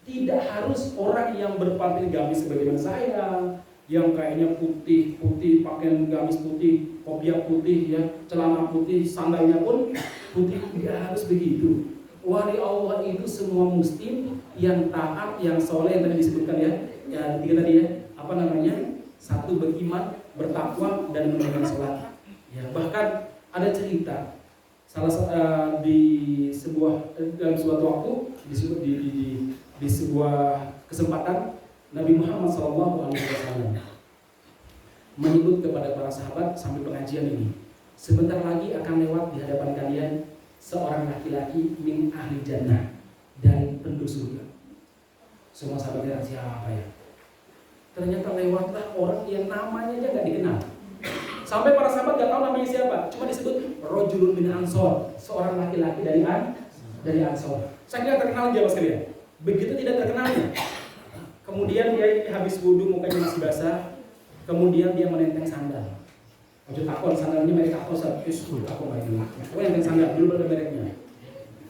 Tidak harus orang yang berpakaian gamis sebagaimana saya, yang kayaknya putih, pakaian gamis putih, kopiah putih, ya, celana putih, sandalnya pun putih. Tidak harus begitu. Wali Allah itu semua muslim yang taat, yang soleh yang tadi disebutkan ya tiga tadi ya. Satu beriman, bertakwa dan menunaikan sholat. Ya, bahkan ada cerita dalam suatu waktu di sebuah kesempatan Nabi Muhammad SAW menyebut kepada para sahabat sambil pengajian ini, sebentar lagi akan lewat di hadapan kalian seorang laki-laki min ahli jannah, dari penduduk surga. Semua sahabat bilang siapa ya? Ternyata lewatlah orang yang namanya aja nggak dikenal. Sampai para sahabat nggak tahu namanya siapa, cuma disebut rojulun min ansor, seorang laki-laki dari Ansor. Saya kira terkenal dia mas kalian. Begitu tidak terkenalnya. Kemudian dia habis wudhu, mukanya masih basah. Kemudian dia menenteng sandal. Ojo takon sandalnya merek apa? Aku nggak ingat. Pokoknya nenteng sandal dulu ada mereknya.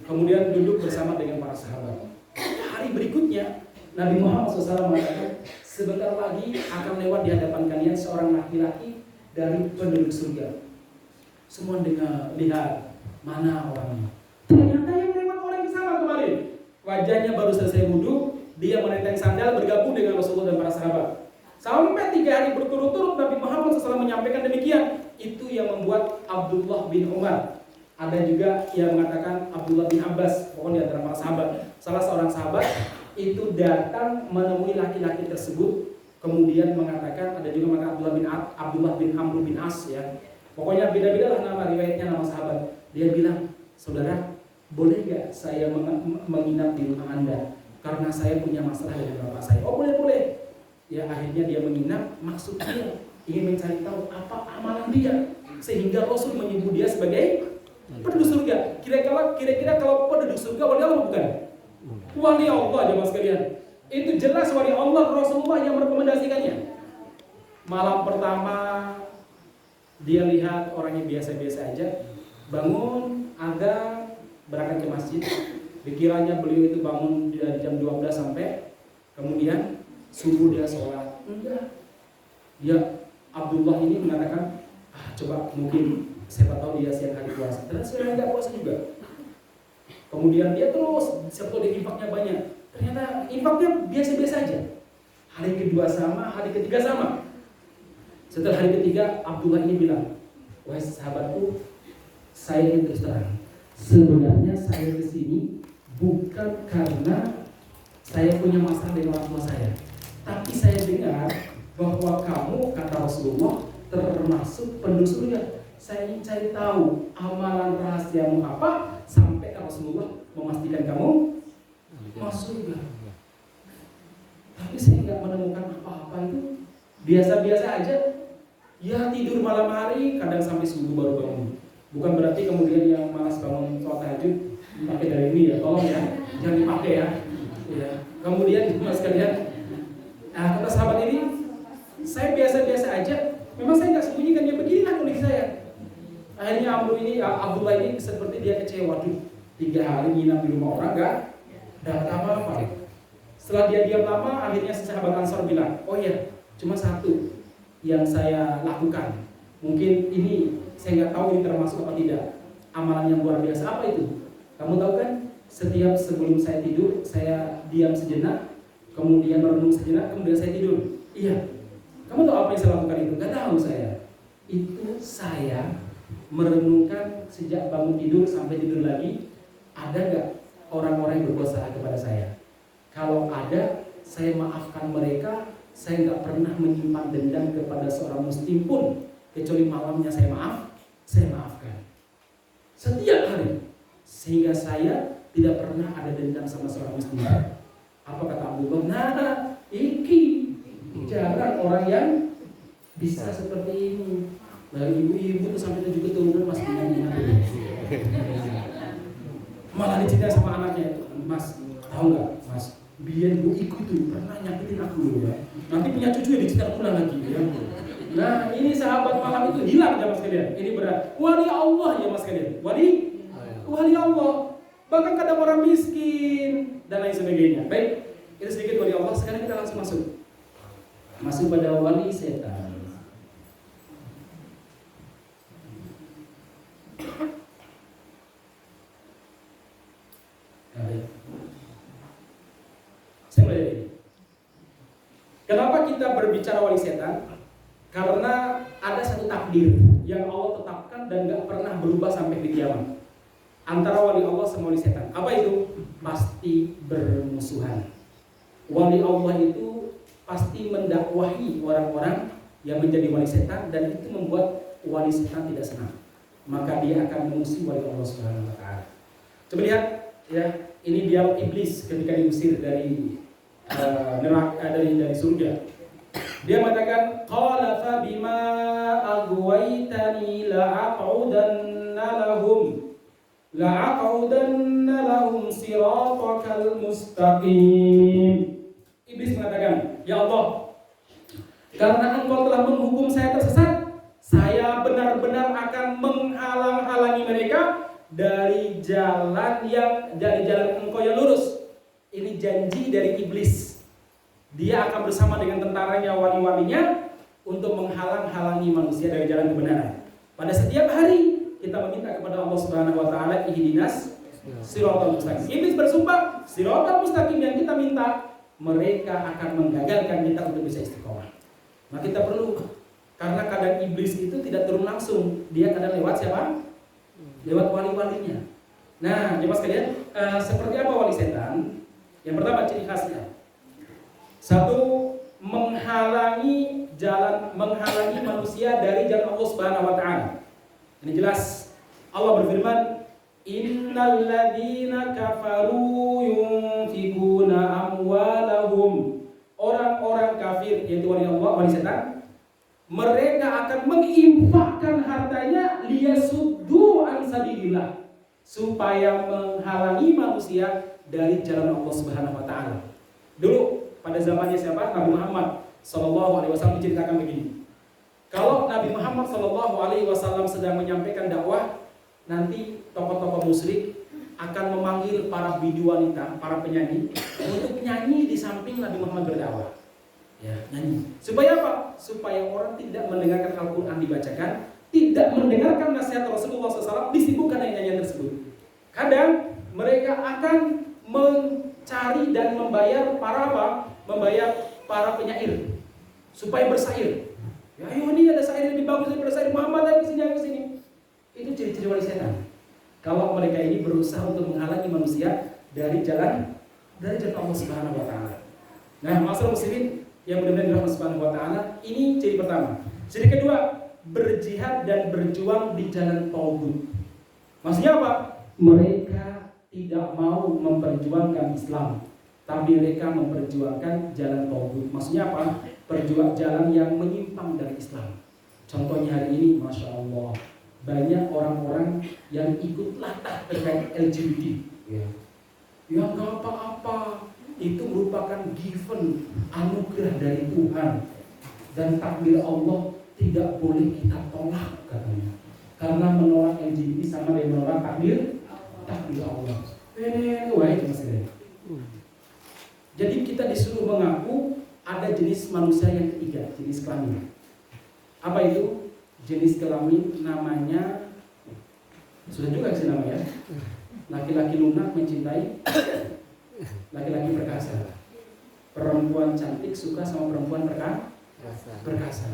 Kemudian duduk bersama dengan para sahabat. Hari berikutnya Nabi Muhammad SAW mengatakan, sebentar lagi akan lewat di hadapan kalian seorang laki-laki dari penduduk surga. Semua lihat mana orangnya. Ternyata yang lewat orang yang sama kemarin. Wajahnya baru selesai wudhu, dia menenteng sandal bergabung dengan Rasulullah dan para sahabat. Sampai 3 hari berturut-turut Nabi Muhammad SAW menyampaikan demikian. Itu yang membuat Abdullah bin Umar. Ada juga yang mengatakan Abdullah bin Abbas, pokoknya antara para sahabat. Salah seorang sahabat itu datang menemui laki-laki tersebut, kemudian mengatakan, ada juga mengatakan Abdullah bin Amr bin As ya. Pokoknya beda-beda lah nama riwayatnya, nama sahabat. Dia bilang, saudara, boleh gak saya menginap di rumah Anda? Karena saya punya masalah dengan bapak saya. Oh boleh. Ya akhirnya dia menginap, maksudnya ingin mencari tahu apa amalan dia, sehingga Rasul menyebut dia sebagai penduduk surga. Kira-kira kalau penduduk surga wali Allah bukan? Wali Allah aja mas kalian. Itu jelas wali Allah, Rasulullah yang merekomendasikannya. Malam pertama dia lihat orangnya biasa-biasa aja. bangun agak berangkat ke masjid. Dikiranya beliau itu bangun dari jam 12 sampai kemudian subuh dia sholat. Enggak. Dia Abdullah ini mengatakan, coba mungkin siapa tahu dia siang hari puasa. Ternyata siang hari puasa juga. Kemudian dia terus siapa tahu dia infaknya banyak. Ternyata infaknya biasa-biasa aja. Hari kedua sama, hari ketiga sama. Setelah hari ketiga Abdullah ini bilang, wahai sahabatku, saya ingin terus terang. Sebenarnya saya kesini bukan karena saya punya masalah dengan orang tua saya, tapi saya dengar bahwa kamu, kata Rasulullah, termasuk penduduk surga. Saya ingin cari tahu amalan rahasiamu apa sampai Rasulullah memastikan kamu masuk surga. Tapi saya nggak menemukan apa-apa itu, biasa-biasa aja. Ya tidur malam hari, kadang sampai subuh baru bangun. Bukan berarti kemudian yang malas bangun sholat tahajud dipakai dari ini ya, tolong ya, jangan dipakai ya. Ya. Kemudian mas sekalian, kata sahabat ini, saya biasa-biasa aja. Memang saya nggak sembunyikan, dia beginilah kondisi saya. Akhirnya Abdullah ini seperti dia kecewa, 3 hari nginap di rumah orang nggak dapat apa-apa. Setelah dia diam lama, akhirnya sahabat Ansor bilang, oh iya, cuma satu yang saya lakukan. Mungkin ini saya nggak tahu ini termasuk apa tidak. Amalan yang luar biasa apa itu? Kamu tahu kan? Setiap sebelum saya tidur, saya diam sejenak, kemudian merenung sejenak, kemudian saya tidur. Iya. Kamu tahu apa yang saya lakukan itu? Nggak tahu saya. Itu saya merenungkan sejak bangun tidur sampai tidur lagi. Ada nggak orang-orang yang berbuat salah kepada saya? Kalau ada, saya maafkan mereka. Saya nggak pernah menyimpan dendam kepada seorang muslim pun, kecuali malamnya saya maafkan. Setiap hari, sehingga saya tidak pernah ada dendam sama seorang muslim. Apa kata Abdullah? Nah, iki jarang orang yang bisa seperti ini. Dari ibu-ibu tuh sampai 7 keturunan masih ingat. Malah diceritain sama anaknya, Mas, tahu nggak, Mas? Biar bu ikut tuh pernah nyakitin aku dulu ya. Nanti punya cucu ya dicerita ulang lagi ya. Nah ini sahabat malam itu hilang ya mas kalian. Ini berat. Wali Allah ya mas kalian. Wali Allah. Bahkan kadang orang miskin dan lain sebagainya. Baik, itu sedikit wali Allah. Sekarang kita langsung masuk pada wali setan. Kenapa kita berbicara wali setan? Karena ada satu takdir yang Allah tetapkan dan gak pernah berubah sampai di kiamat. Antara wali Allah sama wali setan. Apa itu? Pasti bermusuhan. Wali Allah itu pasti mendakwahi orang-orang yang menjadi wali setan, dan itu membuat wali setan tidak senang. Maka dia akan mengusir wali Allah Subhanahu wa taala. Coba lihat ya, ini dialog iblis ketika diusir dari neraka, dari surga. Dia mengatakan, qala fa bima aghwaytani la'aqudanna lahum siratakal mustaqim. Iblis mengatakan, ya Allah, karena engkau telah menghukum saya tersesat, saya benar-benar akan menghalang-halangi mereka dari jalan engkau yang lurus. Ini janji dari iblis. Dia akan bersama dengan tentaranya, wali-walinya, untuk menghalang-halangi manusia dari jalan kebenaran. Pada setiap hari kita meminta kepada Allah Subhanahu wa taala, ihdinas siratal mustaqim. Iblis bersumpah, siratal mustaqim yang kita minta, mereka akan menggagalkan kita untuk bisa istiqomah. Nah kita perlu, karena kadang iblis itu tidak turun langsung, dia kadang lewat siapa? Lewat wali-walinya. Nah, jemaah sekalian, seperti apa wali setan? Yang pertama ciri khasnya, satu, menghalangi manusia dari jalan Allah Subhanahu wa taala. Ini jelas. Allah berfirman, innal ladzina kafaru yunfikuna amwalahum. Orang-orang kafir, yaitu wali Allah, wali setan, mereka akan menginfakkan hartanya liyasuddu an sabilillah, supaya menghalangi manusia dari jalan Allah Subhanahu wa taala. Dulu pada zamannya siapa? Nabi Muhammad sallallahu alaihi wasallam diceritakan begini. Kalau Nabi Muhammad sallallahu alaihi wasallam sedang menyampaikan dakwah, nanti tokoh-tokoh musyrik akan memanggil para bidu wanita, para penyanyi untuk nyanyi di samping Nabi Muhammad berdakwah. Ya, nyanyi. Supaya apa? Supaya orang tidak mendengarkan Al-Quran dibacakan, tidak mendengarkan nasihat Rasulullah SAW, disibukkan dengan nyanyian tersebut. Kadang mereka akan mencari dan membayar para penyair supaya bersair. Ya, ayo ini ada syair yang lebih bagus daripada syair Muhammad, ayo kesini. Itu ciri-ciri wali setan. Kalau mereka ini berusaha untuk menghalangi manusia dari jalan Allah Subhanahu wa taala. Nah, masalah muslimin yang benar-benar dirahmati Subhanahu wa taala, ini ciri pertama. Ciri kedua, berjihad dan berjuang di jalan tauhid. Maksudnya apa? Mereka tidak mau memperjuangkan Islam, tapi mereka memperjuangkan jalan tauhid. Maksudnya apa? Perjuang jalan yang menyimpang dari Islam. Contohnya hari ini, masya Allah, banyak orang-orang yang ikut latah terkait LGBT. Yang gak apa-apa, itu merupakan given, anugerah dari Tuhan, dan takdir Allah tidak boleh kita tolak katanya. Karena menolak LGBT sama dengan menolak takdir Allah. Jadi kita disuruh mengaku ada jenis manusia yang ketiga, jenis kelamin. Apa itu? Jenis kelamin namanya, sudah juga sih namanya, laki-laki lunak mencintai laki-laki perkasa. Perempuan cantik suka sama perempuan perkasa.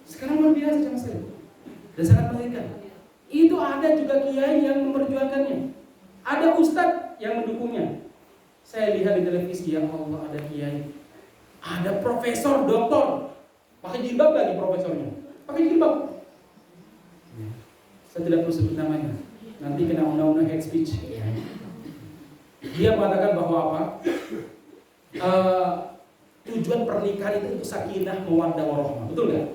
Sekarang luar biasa sama sekali, dan sangat mengerikan. Itu ada juga kiai yang memperjuangkannya, ada ustadz yang mendukungnya. Saya lihat di televisi, ya Allah, ada kiai, ada profesor, doktor, pakai jilbab lagi profesornya, pakai jilbab. Saya tidak perlu sebut namanya, nanti kena undang-undang hate speech. Dia mengatakan bahwa apa? Tujuan pernikahan itu untuk sakinah mawaddah warahmah, betul nggak?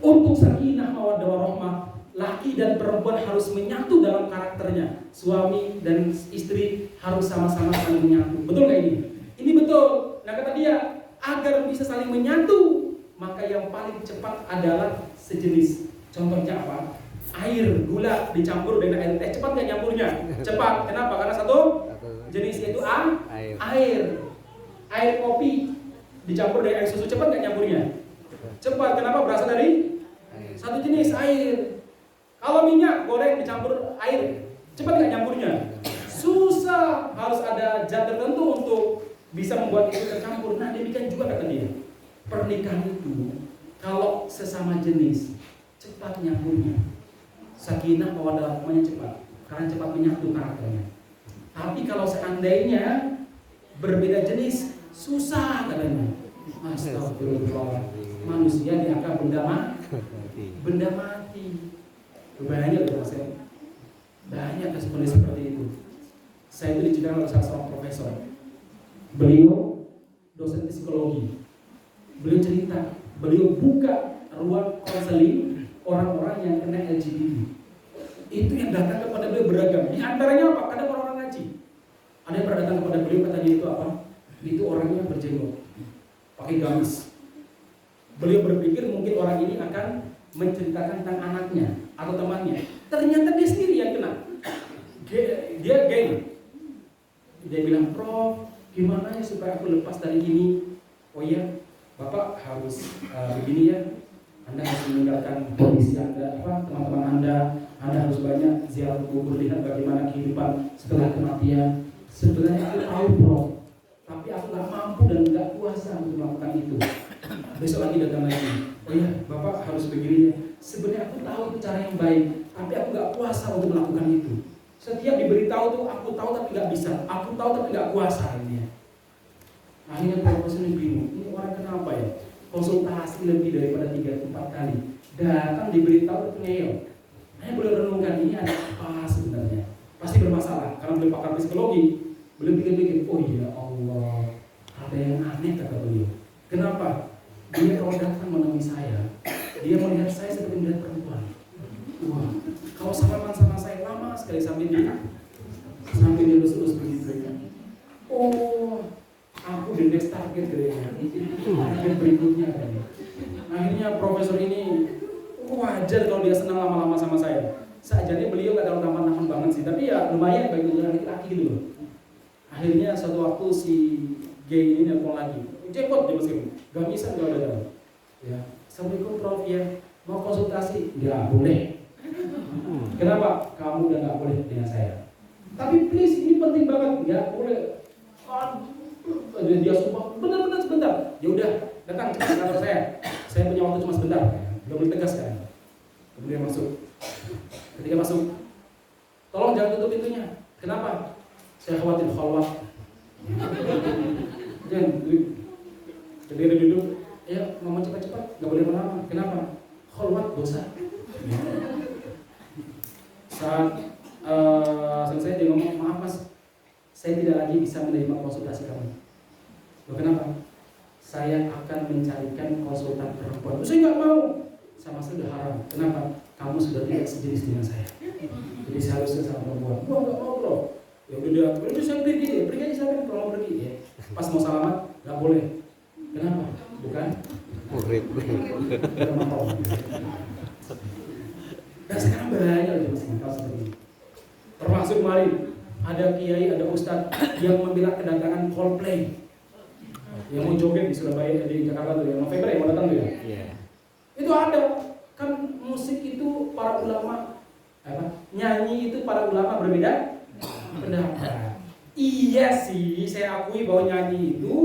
Untuk sakinah mawaddah warahmah, laki dan perempuan harus menyatu dalam karakternya. Suami dan istri harus sama-sama saling menyatu. Betul nggak ini? Ini betul. Nah, kata dia, agar bisa saling menyatu, maka yang paling cepat adalah sejenis. Contohnya apa? Air, gula dicampur dengan air teh, cepat nggak nyampurnya? Cepat. Kenapa? Karena satu jenis itu air. Air kopi dicampur dengan air susu, cepat nggak nyampurnya? Cepat. Kenapa? Berasal dari satu jenis air. Kalau minyak goreng dicampur air, cepat nggak nyampurnya? Susah. Harus ada zat tertentu untuk bisa membuat itu tercampur. Nah, demikian juga kata dia. Pernikahan itu kalau sesama jenis cepat nyampurnya. Sakinah mawaddah warahmahnya cepat, karena cepat menyatu karakternya. Tapi kalau seandainya berbeda jenis, susah katanya. Astagfirullah. Manusia dianggap benda mati. Banyak loh saya. Banyak kasus seperti itu. Saya itu diceritakan oleh salah seorang profesor. Beliau dosen psikologi. Beliau cerita, beliau buka ruang konseling orang-orang yang kena LGBT. Itu yang datang kepada beliau beragam. Di antaranya apa? Kadang orang-orang ngaji. Ada yang pernah datang kepada beliau, katanya itu apa? Itu orangnya berjenggot, pakai gamis. Beliau berpikir mungkin orang ini akan menceritakan tentang anaknya atau temannya. Ternyata dia sendiri yang kena. Dia geng. Dia bilang, Prof, gimana ya supaya aku lepas dari ini? Oh iya, Bapak harus begini ya. Anda harus meninggalkan kondisi Anda, teman-teman Anda harus banyak ziarah kubur, lihat bagaimana kehidupan setelah kematian. Sebenarnya aku tahu, Prof, tapi aku nggak mampu dan nggak kuasa untuk melakukan itu. Besok lagi datang lagi. Oh iya, Bapak harus begini. Sebenarnya aku tahu itu cara yang baik, tapi aku nggak kuasa untuk melakukan itu. Setiap diberitahu tuh aku tahu tapi nggak bisa. Aku tahu tapi nggak kuasa ini. Akhirnya profesor ini bingung. Ini orang kenapa ya? Konsultasi lebih daripada 3-4 kali. Datang diberitahu itu ngeyel. Saya boleh renungkan ini ada apa sebenarnya? Pasti bermasalah. Karena beliau pakar psikologi. Beliau pikir-pikir, oh iya Allah, ada yang aneh kata beliau. Kenapa? Dia kalau datang menemui saya, dia melihat saya seperti melihat perempuan. Wah, kalau salaman sama saya lama sekali sampai dia lulus begitu. Oh, aku the next target target berikutnya. Akhirnya profesor ini wajar kalau dia senang lama-lama sama saya. Sajanya beliau lumayan bagi jalan laki-laki gitu loh. Akhirnya suatu waktu si gay ini nelfon lagi, jackpot dia masih gak bisa gak ada. Ya, assalamualaikum Prof ya, mau konsultasi? Nggak boleh. Kenapa? Kamu udah nggak boleh dengan saya. Tapi please ini penting banget, nggak boleh. Dia sumpah benar-benar sebentar. Ya udah, datang ke kantor saya. Saya punya waktu cuma sebentar. Udah boleh tegas kan? Kemudian masuk. Ketika masuk, tolong jangan tutup pintunya. Kenapa? Saya khawatir khalwat. Jangan berdiri duduk. Ya, ngomong cepat-cepat, nggak boleh lama-lama. Kenapa? Khalwat dosa. Saat selesai dia ngomong, maaf mas, saya tidak lagi bisa menerima konsultasi kamu. Loh, kenapa? Saya akan mencarikan konsultan perempuan. Saya nggak mau, sama sudah haram. Kenapa? Kamu sudah tidak sejenis dengan saya. Jadi saya harus sama perempuan. Gua nggak mau bro. Ya udah saya pergi aja silakan kalau mau pergi ya. Pas mau salaman nggak boleh. Kenapa? Bukan? Murid. Dan sekarang banyak loh mas seperti ini. Termasuk kemarin ada kiai, ada ustadz yang membela kedatangan Coldplay yang mau joget di Surabaya, di Jakarta tuh ya, November yang mau datang tuh ya. Yeah. Itu ada kan musik itu para ulama nyanyi itu para ulama berbeda pendapat. Iya sih, saya akui bahwa nyanyi itu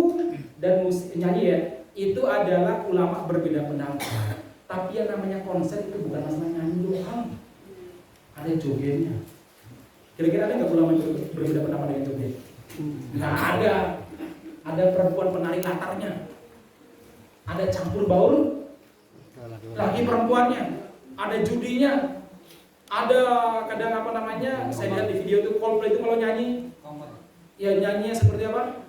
dan musik nyanyi ya itu adalah ulama berbeda pendapat. Tapi yang namanya konser itu bukan masalah nyanyi doang. Ada jogetnya. Kira-kira ada nggak ulama berbeda pendapat dengan joget? Nggak ada. Ada perempuan penari latarnya. Ada campur baur lagi perempuannya. Ada judinya. Ada kadang saya lihat di video itu Coldplay itu kalau nyanyi ya nyanyinya seperti apa?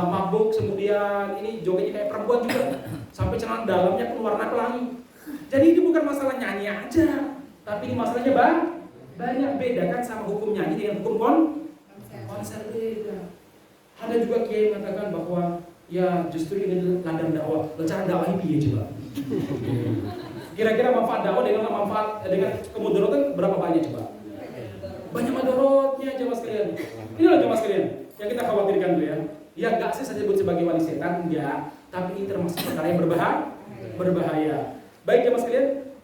Mabuk, kemudian ini jogetnya kayak perempuan juga sampai celana dalamnya pun warna pelangi. Jadi ini bukan masalah nyanyi aja, tapi ini masalahnya banyak beda kan sama hukum nyanyi dengan hukum konser beda. Ada juga kiai mengatakan bahwa ya justru ini ladang dakwah. Cara dakwah ini ya coba. Kira-kira manfaat dakwah dengan kemudaratan berapa banyak coba? Banyak mudaratnya jemaah sekalian. Inilah jemaah sekalian yang kita khawatirkan tuh ya. Ya enggak sih saya sebut sebagai wali setan, enggak, tapi ini termasuk perkara yang berbahaya. Baik jemaah sekalian.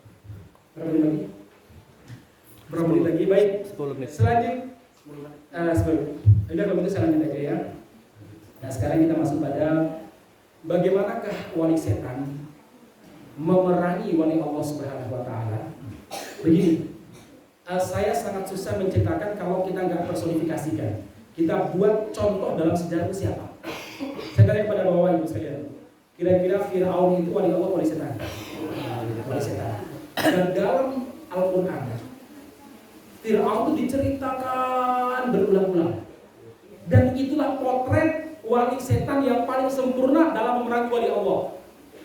Berapa menit lagi? Baik. 10 menit. Selanjutnya 10 menit. Udah kalau itu selanjutnya aja ya. Nah, sekarang kita masuk pada bagaimanakah wali setan memerangi wali Allah Subhanahu wa taala. Begini. Saya sangat susah menceritakan kalau kita enggak personifikasikan. Kita buat contoh dalam sejarah itu siapa? Saya tanya kepada bapak ibu sekalian. Kira-kira Fir'aun itu wali Allah, wali setan? Wali setan. Dan dalam Al-Quran, Fir'aun itu diceritakan berulang-ulang. Dan itulah potret wali setan yang paling sempurna dalam memerangi wali Allah.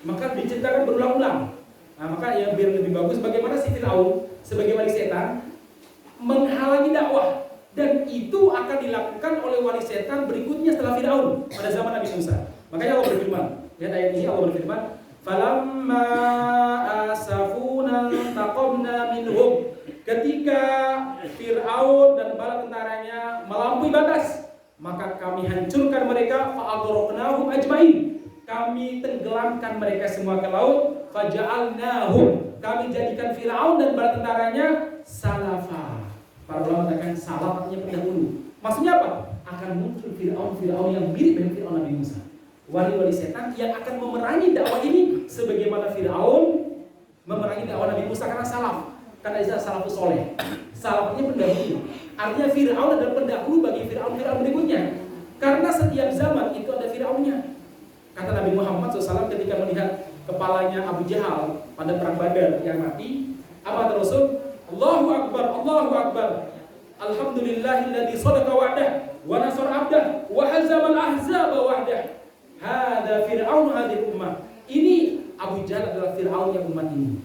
Maka diceritakan berulang-ulang. Nah, maka ya biar lebih bagus bagaimana si Fir'aun sebagai wali setan menghalangi dakwah. Dan itu akan dilakukan oleh wali setan berikutnya setelah Fir'aun pada zaman Nabi Musa. Makanya Allah berfirman, lihat ayat ini Allah berfirman, "Falamma asafuna taqamna minhum." Ketika Fir'aun dan bala tentaranya melampaui batas, maka kami hancurkan mereka, fa'aghraqnahum ajmain. Kami tenggelamkan mereka semua ke laut, faja'alnahum. Kami jadikan Fir'aun dan bala tentaranya salafa. Para ulama mengatakan salah artinya pendahulu. Maksudnya apa? Akan muncul Fir'aun yang mirip dengan Fir'aun Nabi Musa. Wali-wali setan yang akan memerangi dakwah ini sebagaimana Fir'aun memerangi dakwah Nabi Musa karena salaf. Karena itu salafus soleh. Salafnya pendahulu. Artinya Fir'aun adalah pendahulu bagi Fir'aun berikutnya. Karena setiap zaman itu ada Fir'aunnya. Kata Nabi Muhammad SAW ketika melihat kepalanya Abu Jahal pada perang Badar yang mati, apa kata Rasul? Allahu Akbar, Allahu Akbar. Alhamdulillahilladzi shadaqa wa'dah wa nasara 'abdah wa hazama al-ahzaba wahdah. Hada Fir'aun hadhihi ummah. Ini Abu Jahal adalah Fir'aun yang umat ini.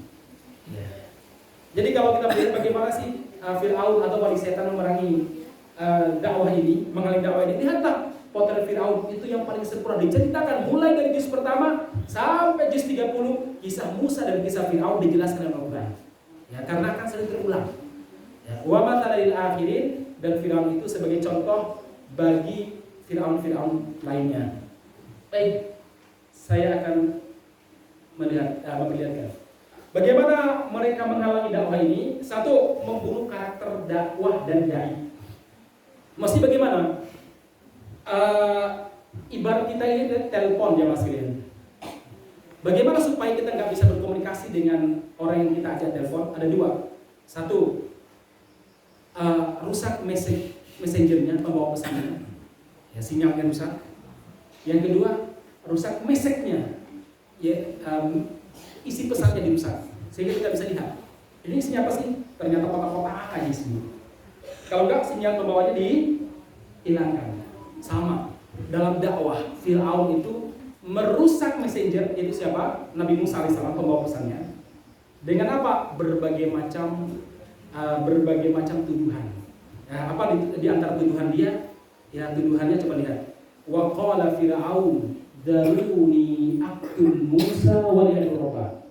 Jadi kalau kita melihat bagaimana sih Fir'aun atau wali setan memerangi dakwah ini, menghalangi dakwah ini, lihatlah potret Fir'aun itu yang paling sempurna diceritakan mulai dari juz pertama sampai juz 30. Kisah Musa dan kisah Fir'aun dijelaskan dalam Al-Quran. Ya, karena akan sering terulang. Ya, wa mathalil akhirin, dan Firaun itu sebagai contoh bagi Firaun lainnya. Baik, saya akan memperlihatkan bagaimana mereka menghalangi dakwah ini. Satu, membunuh karakter dakwah dan dai. Mesti bagaimana? Ibarat kita ini telepon ya Mas Kalian. Bagaimana supaya kita nggak bisa berkomunikasi dengan orang yang kita ajak telepon? Ada dua. Satu, rusak messengernya, pembawa pesannya, ya, sinyalnya rusak. Yang kedua, rusak message-nya, ya, isi pesannya dirusak sehingga kita bisa lihat ini isinya apa sih, ternyata kotak-kotak aja isinya. Kalau enggak, sinyal pembawanya dihilangkan. Sama dalam dakwah, Fir'aun itu merusak messenger, yaitu siapa? Nabi Musa alaihissalam, pembawa pesannya, dengan apa? Berbagai macam tuduhan. Ya, apa di antara tuduhan dia? Ya, tuduhannya coba lihat. Wa qala Fir'aun daruni aqtul Musa wa liyadurra.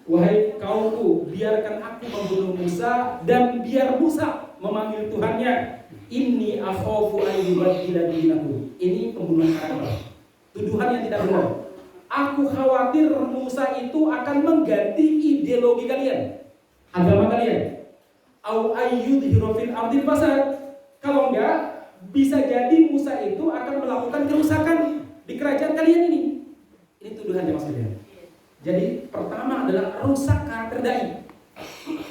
Wahai kaumku, biarkan aku membunuh Musa dan biar Musa memanggil Tuhannya. Inni akhafu an yubaddila dinakum. Ini pembunuhan karakter. Tuduhan yang tidak benar. Aku khawatir Musa itu akan mengganti ideologi kalian, agama kalian. Au ayyudhiru fil ardi fasad. Kalau enggak, bisa jadi Musa itu akan melakukan kerusakan di kerajaan kalian ini. Ini tuduhan ya Mas Kalian. Jadi pertama adalah rusak karakter dai.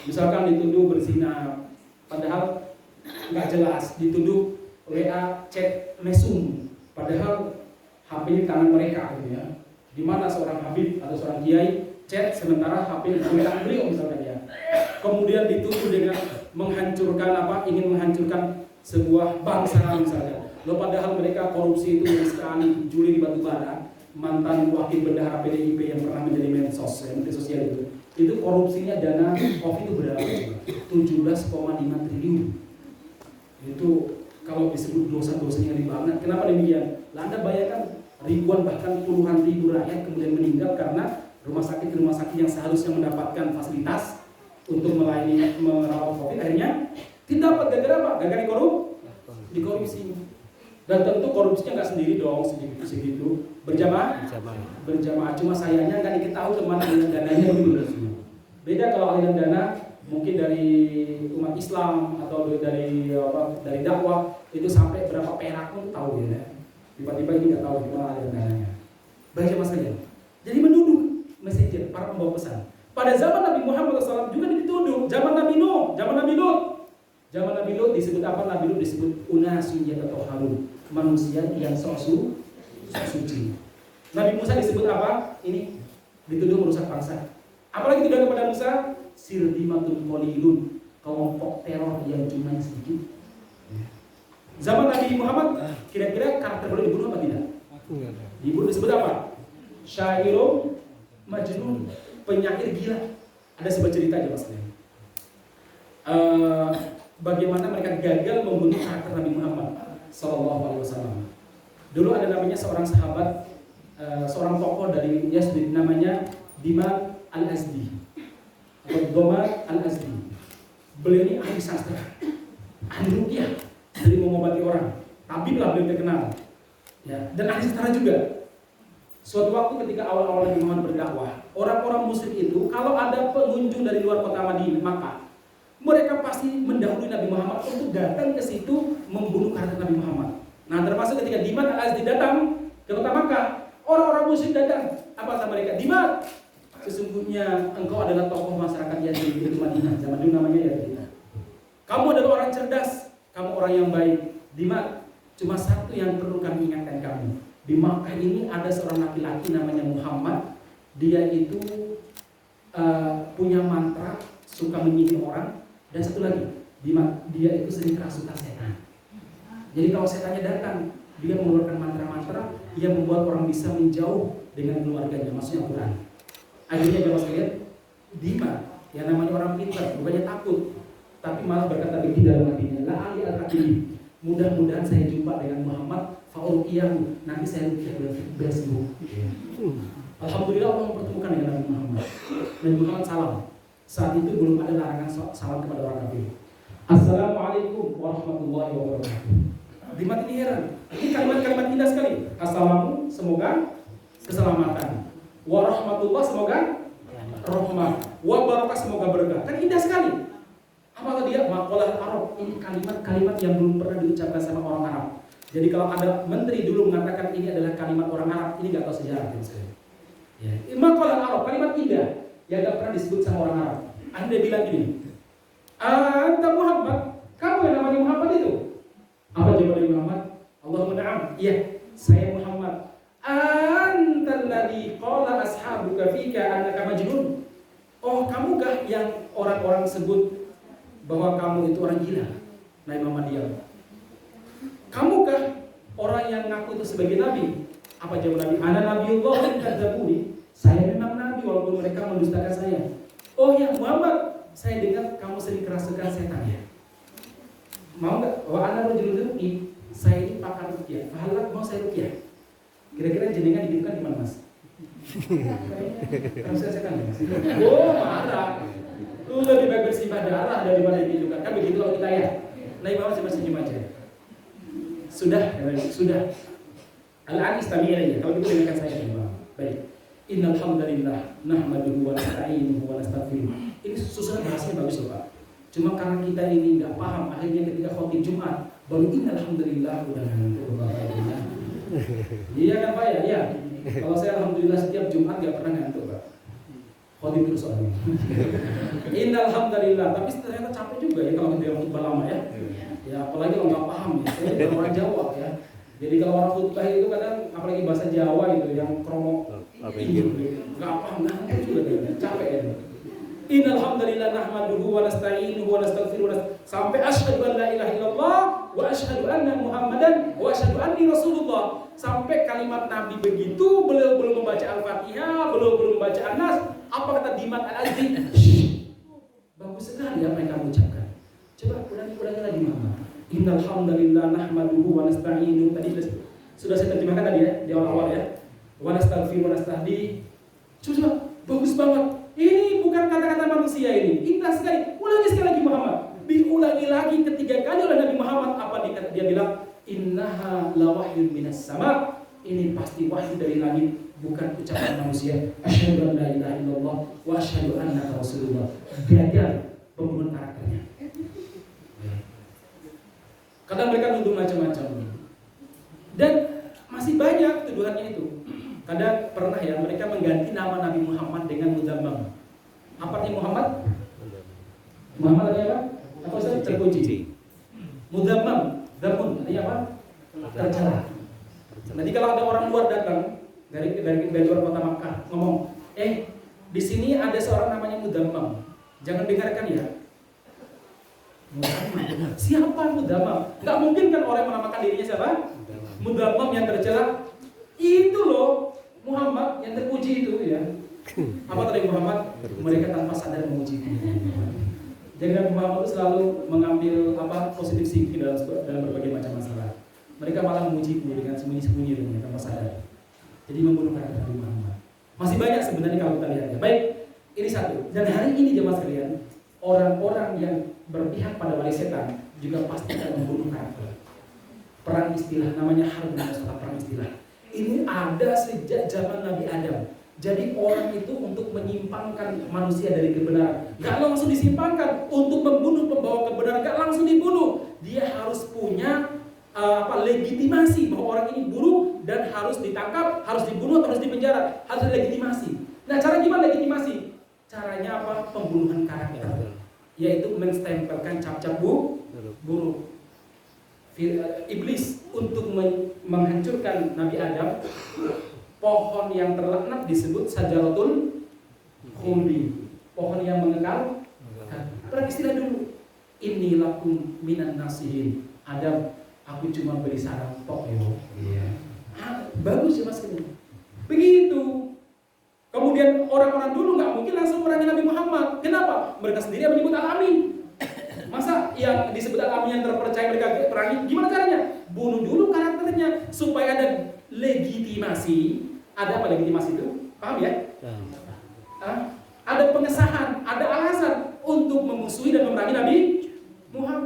Misalkan dituduh berzina, padahal nggak jelas, dituduh WA chat mesum, padahal HP di tangan mereka gitu ya. Di mana seorang habib atau seorang kiai chat sementara HP di tangan beliau misalnya ya. Kemudian dituduh dengan menghancurkan ingin menghancurkan sebuah bangsa misalnya. Loh padahal mereka korupsi itu sekali, juli di batubara, mantan wakil bendahara PDIP yang pernah menjadi menteri sosial itu korupsinya dana Covid itu berapa? 17,5 triliun. Itu kalau disebut dosa-dosanya ngeri banget. Kenapa demikian? Lah Anda bayangkan ribuan bahkan puluhan ribu rakyat kemudian meninggal karena rumah sakit yang seharusnya mendapatkan fasilitas untuk melayani merawat Covid akhirnya tidak dapat. Gara-gara apa? Gara-gara dikorupsi. Dan tentu korupsinya nggak sendiri dong, segitu berjamaah. Cuma sayangnya nggak diketahui kemana aliran dananya begitu. Beda kalau aliran dana mungkin dari umat Islam atau dari dakwah itu sampai berapa perak pun tahu ya. Tiba-tiba ini nggak tahu kemana aliran dananya. Baca masalahnya. Jadi menuduh messenger, para pembawa pesan. Pada zaman Nabi Muhammad SAW juga dituduh. Zaman Nabi Nuh. Zaman Nabi Lut disebut apa? Nabi Lut disebut unasun yatahharun, manusia yang sok suci. Nabi Musa disebut apa? Ini dituduh merusak bangsa. Apalagi tuduhan kepada Musa, sirdimatun qalilun, kelompok teror yang cuma sedikit. Zaman Nabi Muhammad, kira-kira karakter boleh dibunuh apa tidak? Dibunuh disebut apa? Syairun majnun, penyair gila. Ada sebuah cerita aja Mas. Bagaimana mereka gagal membunuh karakter Nabi Muhammad SAW. Dulu ada namanya seorang sahabat, seorang tokoh dari Yazid, namanya Dima Al-Azdi atau Doma Al-Azdi. Beliau ini ahli sastra, ahli ruqyah, dari mengobati orang. Tabib lah beliau terkenal, ya, dan ahli sastra juga. Suatu waktu ketika awal-awal Nabi Muhammad berdakwah, orang-orang musyrik itu kalau ada pengunjung dari luar kota Madinah, Makkah, mereka pasti mendahului Nabi Muhammad untuk datang ke situ membunuh karakter Nabi Muhammad. Nah, termasuk ketika Dimat Al-Azdi datang ke kota Makkah, orang-orang musyrik datang. Apa kata mereka? Dimat, sesungguhnya engkau adalah tokoh masyarakat Yazid di Madinah. Zaman dulu namanya Yazid. Kamu adalah orang cerdas, kamu orang yang baik. Dimat, cuma satu yang perlu kami ingatkan kamu. Di Makkah ini ada seorang laki-laki namanya Muhammad. Dia itu punya mantra, suka menyihir orang. Dan satu lagi, dia itu sering kerasukan setan. Jadi kalau setannya datang, dia mengeluarkan mantra-mantra yang membuat orang bisa menjauh dengan keluarganya, maksudnya Quran. Akhirnya jemaah sekalian, Dima yang namanya orang pintar, bukannya takut, tapi malah berkata begini dalam hatinya, la ali al-hakim, mudah-mudahan saya jumpa dengan Muhammad fa'uqiyahu, nanti saya bersembuh. Alhamdulillah Allah mempertemukan dengan Nabi Muhammad. Nabi Muhammad salam. Saat itu belum ada larangan salam kepada orang kafir. Assalamualaikum warahmatullahi wabarakatuh. Dimat ini heran. Ini kalimat-kalimat indah sekali. Assalamu semoga keselamatan. Warahmatullah semoga rahmah. Wabarakatuh semoga berkah. Kan indah sekali. Apa dia? Maqalah Arab. Ini kalimat-kalimat yang belum pernah diucapkan sama orang Arab. Jadi kalau ada menteri dulu mengatakan ini adalah kalimat orang Arab, ini nggak tahu sejarah. Ya. Maqalah Arab, kalimat indah yang nggak pernah disebut sama orang Arab. Anda bilang gini, Anta Muhammad, kamu yang namanya Muhammad itu? Apa jawaban Muhammad? Allahumma na'am. Iya, saya Muhammad. Anta alladhi qala ashabuka fika annaka majnun. Oh, kamukah yang orang-orang sebut bahwa kamu itu orang gila? Nabi Muhammad diam. Kamukah orang yang ngaku itu sebagai nabi? Apa jawab Nabi? Ana nabiullah dan kadzabuni. Saya memang nabi walaupun mereka mendustakan saya. Oh ya Muhammad, saya dengar kamu sering kerasukan setan ya. Mau nggak? Wa ana rajulun ruqi. Saya ini pakar ruqyah. Pahala mau saya ruqyah. Kira-kira jenengan dihidupkan di mana Mas? Kayaknya setan ya Mas. Oh marah. Lu lebih baik bersimbah darah daripada dihidupkan. Kan begitu kalau kita ya. Nabi Muhammad cuma senyum aja. Sudah. Al-an istami'ilaiya. Kalau gitu dengarkan saya ya. Baik. Innal hamdalillah nahmaduhu wa nasta'inuhu wa nastaghfiruh. Ini susunan bahasanya bagus loh Pak. Cuma karena kita ini nggak paham, akhirnya ketika khotib Jumat baru innal hamdalillah udah ngantuk Bapak. Iya kan Pak ya? Iya. Kalau saya alhamdulillah setiap Jumat nggak pernah ngantuk Pak. Khotib terus soalnya. Innal hamdalillah, tapi ternyata capek juga ya kalau kita khutbah lama ya. Ya apalagi kalau nggak paham ya. Saya bukan orang Jawa ya. Jadi kalau orang khutbah itu kadang apalagi bahasa Jawa itu yang kromo nggak paham ngantuk juga dia, capek ya. Innal hamdalillah nahmaduhu wa nasta'inuhu wa nastaghfiruh sampai asyhadu an la ilaha illallah wa asyhadu anna Muhammadan wa asyhadu anni Rasulullah. Sampai kalimat Nabi begitu, beliau belum membaca Al-Fatihah, belum membaca An-Nas. Apa kata Dimat Al-Azdi? Bagus sekali apa yang kamu ucapkan. Coba ulangi lagi Muhammad. Innal hamdalillah nahmaduhu wa nasta'inuhu. Tadi sudah saya terjemahkan tadi ya, di awal-awal ya. Wa nastaghfiruh wa nastahdi. Coba bagus banget. Ini bukan kata-kata manusia ini. Indah sekali. Ulangi sekali lagi Muhammad. Diulangi lagi ketiga kali oleh Nabi Muhammad. Apa dia bilang? Innaha lawahyun minas sama. Ini pasti wahyu dari langit, bukan ucapan manusia. Asyhadu an la ilaha illallah wa asyhadu annaka rasulullah. Gagal pembunuhan karakternya. Kadang mereka nuduh macam-macam. Dan masih banyak tuduhannya itu. Kadang pernah ya mereka mengganti nama Nabi Muhammad dengan Mudammam. Apa artinya Muhammad? Muhammad artinya apa? Apa Ustaz? Terpuji. Mudammam, damun artinya apa? Tercela. Nanti kalau ada orang luar datang dari luar kota Makkah ngomong, di sini ada seorang namanya Mudammam. Jangan dengarkan ya. Mudammam. Siapa Mudammam? Gak mungkin kan orang menamakan dirinya siapa? Mudammam yang tercela. Itu loh Muhammad yang terpuji itu ya. Apa tadi Muhammad? Mereka tanpa sadar memuji. Jadi Nabi Muhammad itu selalu mengambil positif thinking dalam berbagai macam masalah. Mereka malah memuji dengan sembunyi-sembunyi dengan tanpa sadar. Jadi membunuh karakter Nabi Muhammad. Masih banyak sebenarnya kalau kita lihat ya. Baik, ini satu. Dan hari ini jemaah sekalian, orang-orang yang berpihak pada wali setan juga pasti akan membunuh karakter. Perang istilah namanya harb perang istilah. Ini ada sejak zaman Nabi Adam. Jadi orang itu untuk menyimpangkan manusia dari kebenaran, gak langsung disimpangkan. Untuk membunuh pembawa kebenaran, gak langsung dibunuh. Dia harus punya legitimasi bahwa orang ini buruk dan harus ditangkap, harus dibunuh, harus dipenjara, harus legitimasi. Nah, cara gimana legitimasi? Caranya apa? Pembunuhan karakter, yaitu menstempelkan cap-cap buruk. Iblis untuk menghancurkan Nabi Adam, pohon yang terlaknat disebut sajaratul khuldi, pohon yang mengekal. Perang istilah dulu. Inni lakum minan nasihin. Adam, aku cuma beri saran tok yo. Iya. Bagus ya Mas ini. Begitu. Kemudian orang-orang dulu nggak mungkin langsung merangi Nabi Muhammad. Kenapa? Mereka sendiri menyebut al-amin. Masa yang disebut al-amin yang terpercaya mereka perangi? Gimana caranya? Bunuh dulu karakternya supaya ada legitimasi. Ada apa legitimasi itu? Paham ya? Ada pengesahan, ada alasan untuk memusuhi dan memerangi Nabi Muhammad.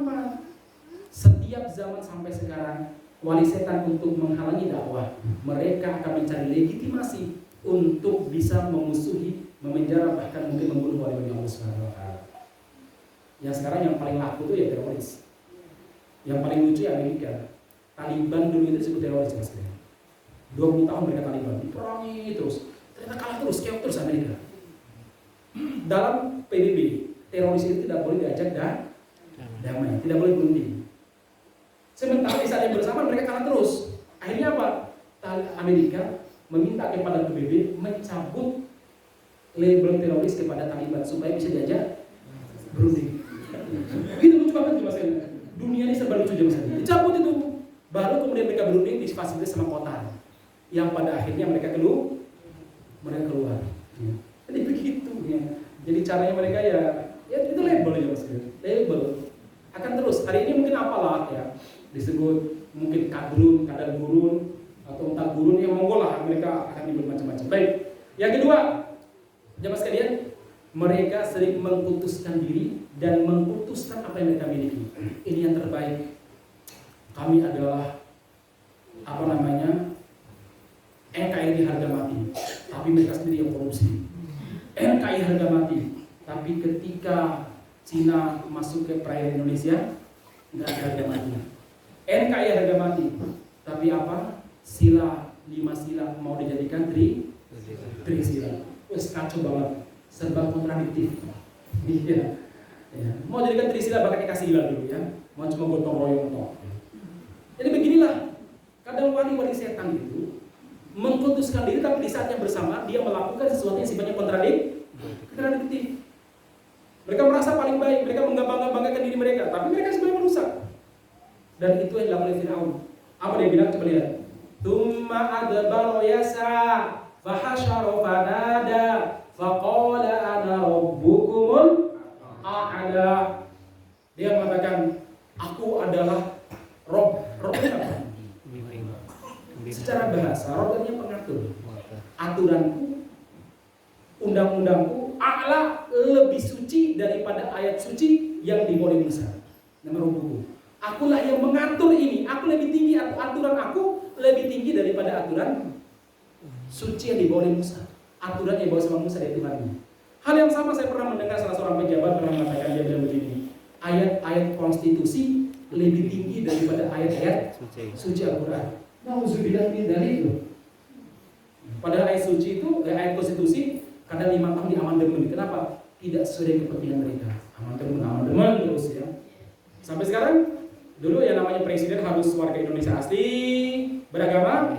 zaman sampai sekarang wali setan untuk menghalangi dakwah, mereka akan mencari legitimasi untuk bisa memusuhi, memenjara, bahkan mungkin membunuh wali Allah Subhanahu wa taala. Yang sekarang yang paling laku itu ya teroris. Yang paling lucu ya Amerika. Taliban dulu itu disebut teroris Mas. 20 tahun mereka Taliban diperangi terus. Ternyata kalah terus, keok terus Amerika. Dalam PBB, teroris itu tidak boleh diajak damai, tidak boleh berunding. Sementara di saat yang bersamaan mereka kalah terus. Akhirnya apa? Amerika meminta kepada PBB mencabut label teroris kepada Taliban supaya bisa diajak berunding. Itu lucu banget Mas. Dunia ini serba lucu Mas. Dicabut itu. Baru kemudian mereka berunding di fasilitas sama kota. Yang pada akhirnya mereka keluar. Jadi begitu ya. Jadi caranya mereka ya itu label ya Mas. Label akan terus. Hari ini mungkin apalah ya disebut mungkin kadal gurun atau entah gurun yang monggo lah mereka akan disebut macam-macam. Baik. Yang kedua, jemaah sekalian, mereka sering mengputuskan diri dan mengputuskan apa yang mereka miliki. Ini yang terbaik. Kami adalah NKRI harga mati, tapi mereka sendiri yang korupsi. NKRI harga mati, tapi ketika Cina masuk ke perairan Indonesia nggak ada harga mati. NKRI harga mati, tapi apa? Sila 5 sila mau dijadikan tri sila. Wes kacau banget, serba kontradiktif. Iya. Ya. Mau jadikan tri sila bakal dikasih sila dulu ya. Mau cuma gotong royong toh. Jadi beginilah, kadang wali setan itu mengkultuskan diri, tapi di saat yang bersamaan dia melakukan sesuatu yang sifatnya kontradiktif. Mereka merasa paling baik, mereka membanggakan diri mereka, tapi mereka sebenarnya merusak. Dan itu yang dilakukan oleh Fir'aun. Apa dia bilang? Coba lihat. Tsumma adbara yas'a fahasyara fanada faqala ana rabbukumul a'la. Dia mengatakan, aku adalah Rob apa? Secara bahasa, Rob artinya pengatur. Aturanku, undang-undangku, a'la lebih suci daripada ayat suci yang dibawa oleh Musa. Nama Robbuku. Akulah yang mengatur ini. Aku lebih tinggi, aturan aku lebih tinggi daripada aturan suci yang dibawa oleh Musa. Aturan yang dibawa sama Musa dari Tuhan. Hal yang sama saya pernah mendengar salah seorang pejabat pernah mengatakan, dia bilang begini. Ayat-ayat konstitusi lebih tinggi daripada ayat-ayat suci Al-Quran. Nauzubillah min dzalik itu. Padahal ayat suci itu, ayat konstitusi kadang 5 tahun di amandemen. Kenapa? Tidak sesuai kepentingan mereka. Amandemen terus ya. Sampai sekarang, dulu yang namanya presiden harus warga Indonesia asli, beragama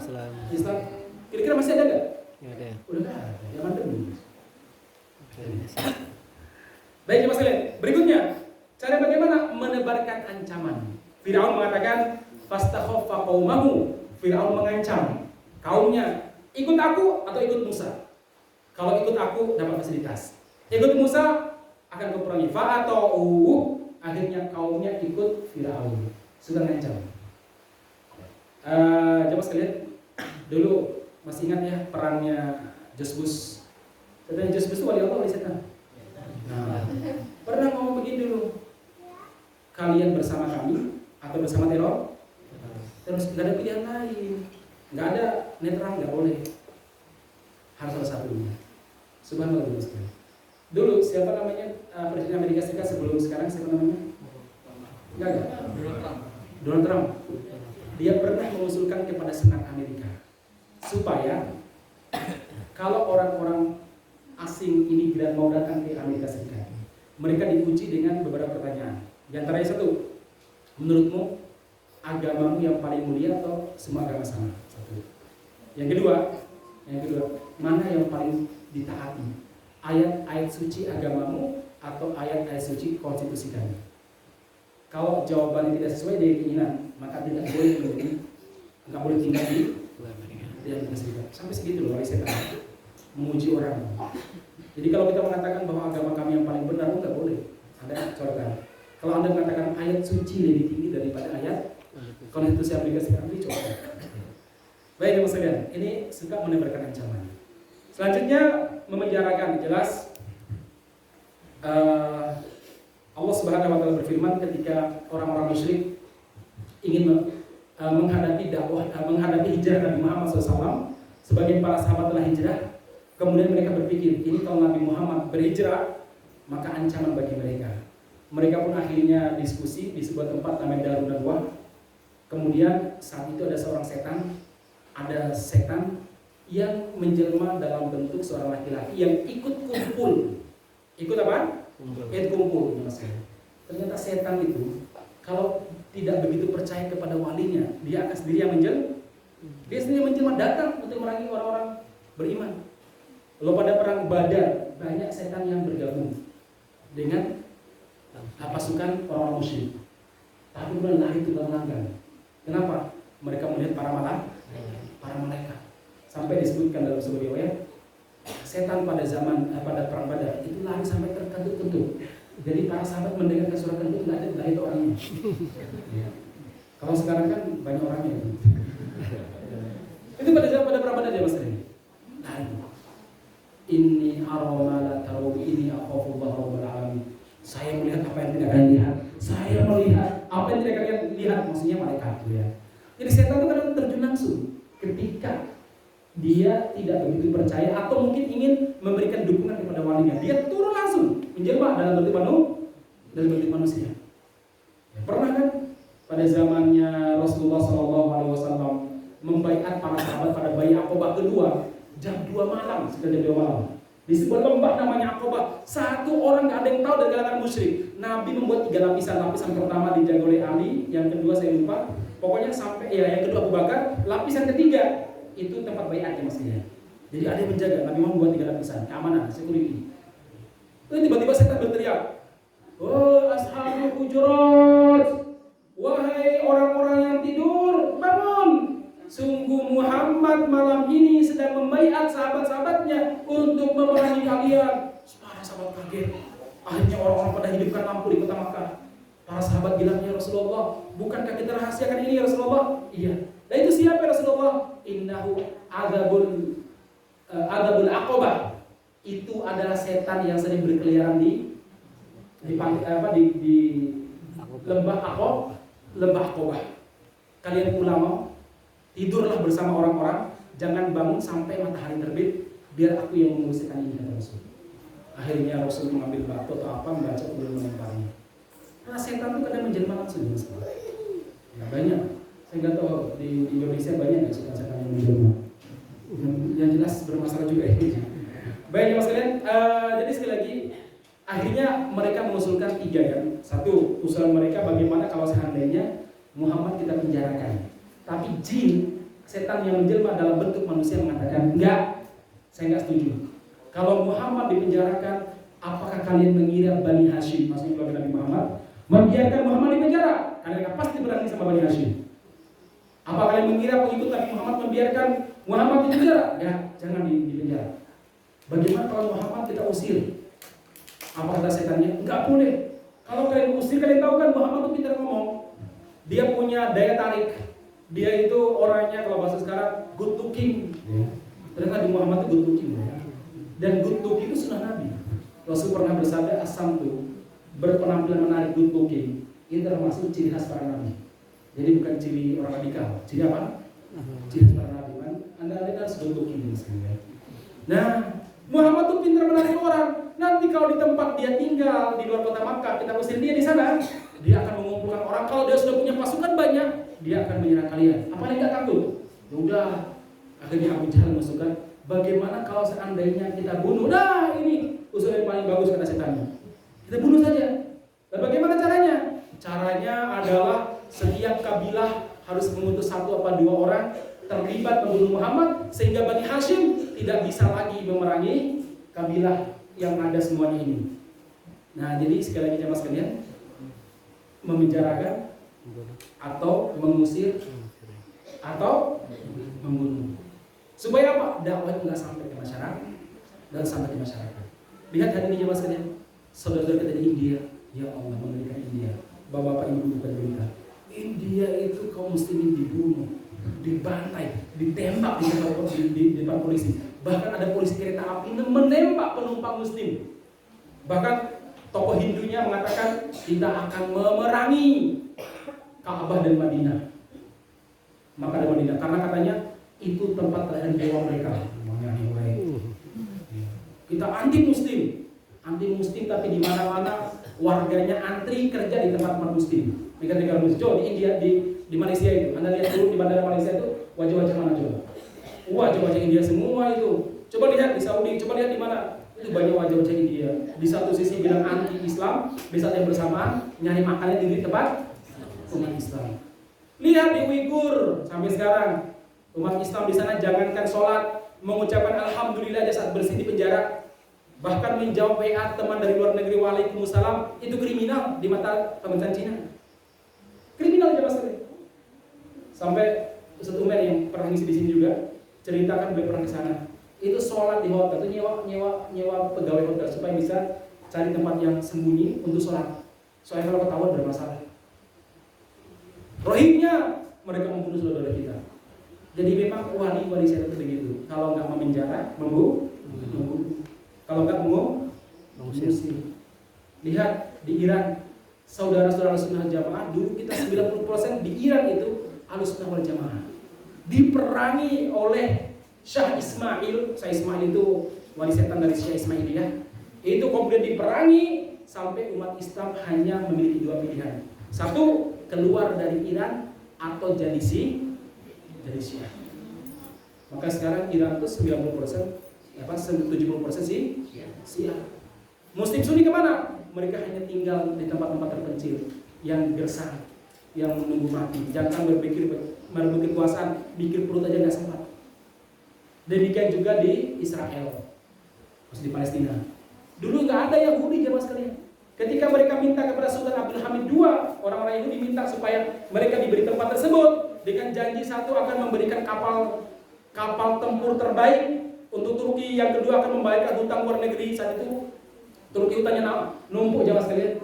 Islam. Kira-kira masih ada nggak? Ada. Udah nggak ada. Ya amandemen. Baik Mas sekalian, berikutnya. Cara bagaimana menebarkan ancaman? Fir'aun mengatakan, fastakhaffa qaumahu. Fir'aun mengancam kaumnya, ikut aku atau ikut Musa. Kalau ikut aku dapat fasilitas. Ikut Musa akan kuperangi. Fa'ata'u. Akhirnya kaumnya ikut Fir'aun. Sudah mengancam. Jemaah sekalian, dulu masih ingat ya perangnya Josbus. Sebenarnya Josbus itu wali Allah, wali setan. Nah, pernah ngomong begini dulu. Kalian bersama kami atau bersama teror? Terus nggak ada pilihan lain, nggak ada netral, nggak boleh, harus salah satunya. Subhanallah. Dulu siapa namanya Presiden Amerika Serikat sebelum sekarang, siapa namanya? Nggak ada. Donald Trump. Dia pernah mengusulkan kepada Senat Amerika supaya kalau orang-orang asing imigran mau datang ke Amerika Serikat, mereka diuji dengan beberapa pertanyaan. Di antaranya satu, menurutmu agamamu yang paling mulia atau semua agama sama? Satu. Yang kedua, mana yang paling ditaati? Ayat-ayat suci agamamu atau ayat-ayat suci konstitusi kami? Kalau jawabannya tidak sesuai dengan keinginan, maka tidak boleh tinggal di Amerika Serikat. Sampai segitu loh, wali setan menguji orang. Jadi kalau kita mengatakan bahwa agama kami yang paling benar, nggak boleh. Ada coretan. Kalau Anda mengatakan ayat suci lebih tinggi daripada ayat konstitusi Amerika Serikat, dicoba. Baik teman sekalian, ini suka menebarkan ancaman. Selanjutnya memenjarakan, jelas Allah Subhanahu wa taala berfirman ketika orang-orang musyrik ingin menghadapi dakwah, menghadapi hijrah Nabi Muhammad SAW. Sebagian para sahabat telah hijrah. Kemudian mereka berpikir, ini kalau Nabi Muhammad berhijrah, maka ancaman bagi mereka. Mereka pun akhirnya diskusi di sebuah tempat namanya Darun Nadwah. Kemudian saat itu ada seorang setan yang menjelma dalam bentuk seorang laki-laki yang ikut kumpul. Ikut apa? Ikut kumpul. Ternyata setan itu kalau tidak begitu percaya kepada walinya, dia akan sendiri yang dia sendiri menjelma datang untuk merangi orang-orang beriman. Lalu pada perang Badar banyak setan yang bergabung dengan pasukan orang musyrik. Tapi kemudian lari ke belakang. Kenapa? Mereka melihat para malaikat. Sampai disebutkan dalam sebuah riwayat, setan pada perang Badar itu lari sampai terkentut-kentut. Jadi para sahabat mendengarkan suara kentut nggak ada itu orangnya. Ya. Kalau sekarang kan banyak orangnya itu. Itu pada perang Badar ya Mas Rini. Inni arama la tarawih ini akhafullah rabbul alamin. Saya melihat apa yang tidak kalian lihat. Saya melihat apa yang tidak kalian lihat. Maksudnya malaikat ya. Jadi setan itu kadang terjun langsung ketika dia tidak begitu percaya atau mungkin ingin memberikan dukungan kepada walinya. Dia turun langsung menjelma dalam bentuk manusia. Ya, pernah kan pada zamannya Rasulullah SAW membaiat para sahabat pada baiat Aqabah kedua jam 2 malam, sekitar jam 2 malam. Di sebuah lembah namanya Aqabah. Satu orang gak ada yang tahu dari kalangan musyrik. Nabi membuat 3 lapisan. Lapisan pertama dijaga oleh Ali, yang kedua saya lupa. Pokoknya sampai yang kedua Abu Bakar. Lapisan ketiga itu tempat baiatnya maksudnya. Jadi ada yang menjaga. Nabi membuat 3 lapisan, keamanan, security. Terus tiba-tiba setan berteriak, "Oh ashabul hujurat, wahai orang-orang yang tidur, bangun! Sungguh Muhammad malam ini sedang membaiat sahabat-sahabatnya untuk memerangi kalian." Para sahabat kaget. Akhirnya orang-orang pada hidupkan lampu di kota Makkah. Para sahabat bilang, "Ya Rasulullah, bukankah kita rahasiakan ini ya Rasulullah?" Iya. Dan itu siapa ya Rasulullah? Innahu adzabul Aqabah. Itu adalah setan yang sering berkeliaran di lembah Aqabah. Kalian ulama tidurlah bersama orang-orang, jangan bangun sampai matahari terbit, biar aku yang mengusirkan ini kata Rasul. Akhirnya Rasul mengambil batu atau apa, membaca kemudian melemparnya. Karena setan itu kadang menjelma langsung. Ya, banyak. Saya nggak tahu di Indonesia banyak nggak setan-setan yang menjelma. Yang jelas bermasalah juga ini. Baik mas kalian, jadi sekali lagi akhirnya mereka mengusulkan 3 kan. Satu, usulan mereka bagaimana kalau seandainya Muhammad kita penjarakan. Tapi jin, setan yang menjelma dalam bentuk manusia mengatakan, enggak, saya enggak setuju. Kalau Muhammad dipenjarakan, apakah kalian mengira Bani Hashim, maksudnya keluarga Nabi Muhammad, membiarkan Muhammad di penjara? Kalian pasti berani sama Bani Hashim. Apa kalian mengira pengikut Nabi Muhammad membiarkan Muhammad di penjara? Ya, jangan di penjara. Bagaimana kalau Muhammad kita usir? Apa kata setannya? Enggak boleh. Kalau kalian usir, kalian tahu kan Muhammad itu pintar ngomong. Dia punya daya tarik. Dia itu orangnya kalau bahasa sekarang good looking. Ternyata di Muhammad itu good looking. Dan good looking itu sunnah Nabi. Rasul pernah bersabda, asam tuh berpenampilan menarik, good looking. Ini termasuk ciri khas para nabi. Jadi bukan ciri orang radikal. Ciri apa? Ciri khas para nabi. Anda harus good looking. Nah, Muhammad tuh pintar menarik orang. Nanti kalau di tempat dia tinggal di luar kota Makkah, kita usir dia di sana, dia akan mengumpulkan orang. Kalau dia sudah punya pasukan banyak, dia akan menyerang kalian. Apa yang nggak takut? Udah. Akhirnya Abu Jahal mengusulkan, bagaimana kalau seandainya kita bunuh? Nah, ini usul yang paling bagus kata setannya. Kita bunuh saja. Dan bagaimana caranya? Caranya adalah setiap kabilah harus mengutus 1 atau 2 orang terlibat membunuh Muhammad, sehingga Bani Hashim tidak bisa lagi memerangi kabilah yang ada semuanya ini. Nah, jadi sekali lagi jamaah sekalian, memenjarakan atau mengusir atau membunuh. Supaya apa? Dakwah itu nggak sampai ke masyarakat dan sampai ke masyarakat. Lihat hari ini jamaah sekalian, saudara-saudara kita di India, ya Allah mengerikan India. Bapak-bapak ibu bukan berita. India itu kaum muslimin dibunuh, dibantai, ditembak di depan polisi. Bahkan ada polisi kereta api menembak penumpang muslim. Bahkan tokoh Hindunya mengatakan kita akan memerangi Ka'bah dan Madinah. Maka ada Madinah karena katanya itu tempat lahir dewa mereka. Kita anti muslim tapi di mana-mana warganya antri kerja di tempat muslim. Negara-negara muslim. Di India, di Malaysia itu. Anda lihat dulu di bandara Malaysia itu wajah-wajah mana coba? Wajah-wajah India semua itu. Coba lihat di Saudi, coba lihat di mana? Itu banyak wajah-wajah India. Di satu sisi bilang anti-Islam, di saat yang bersamaan nyari makannya di tempat umat Islam. Lihat di Uighur sampai sekarang umat Islam di sana jangankan sholat, mengucapkan alhamdulillah saat bersih di penjara, bahkan menjawab WA teman dari luar negeri waalaikumsalam itu kriminal di mata pemerintahan Cina. Kriminal aja mas. Sampai Ustaz Umar yang pernah ngisi di sini juga ceritakan beliau pernah ke sana. Itu sholat di hotel, itu nyewa pegawai hotel supaya bisa cari tempat yang sembunyi untuk sholat. Soalnya kalau ketahuan bermasalah. Rohingya mereka membunuh saudara kita. Jadi memang wali setan itu begitu. Kalau nggak memenjara, membunuh. Kalau nggak mengusir. Lihat di Iran, saudara-saudara sunnah jamaah dulu kita 90% di Iran itu ahlus sunnah wal jamaah. Diperangi oleh Syah Ismail. Syah Ismail itu wali setan dari Syah Ismailiyah. Itu kemudian diperangi sampai umat Islam hanya memiliki dua pilihan. Satu, keluar dari Iran atau jadi Syiah. Maka sekarang Iran itu 90%, 70% Syiah. Muslim Sunni kemana? Mereka hanya tinggal di tempat-tempat terpencil yang gersang, yang menunggu mati. Jangan berpikir merebut kekuasaan, pikir perut aja nggak sempat. Demikian juga di Israel, di Palestina. Dulu nggak ada Yahudi jemaah sekalian. Ketika mereka minta kepada Sultan Abdul Hamid II, orang-orang Yahudi minta supaya mereka diberi tempat tersebut dengan janji satu akan memberikan kapal tempur terbaik untuk Turki, yang kedua akan membayarkan hutang luar negeri. Saat itu Turki hutangnya numpuk jemaah sekalian.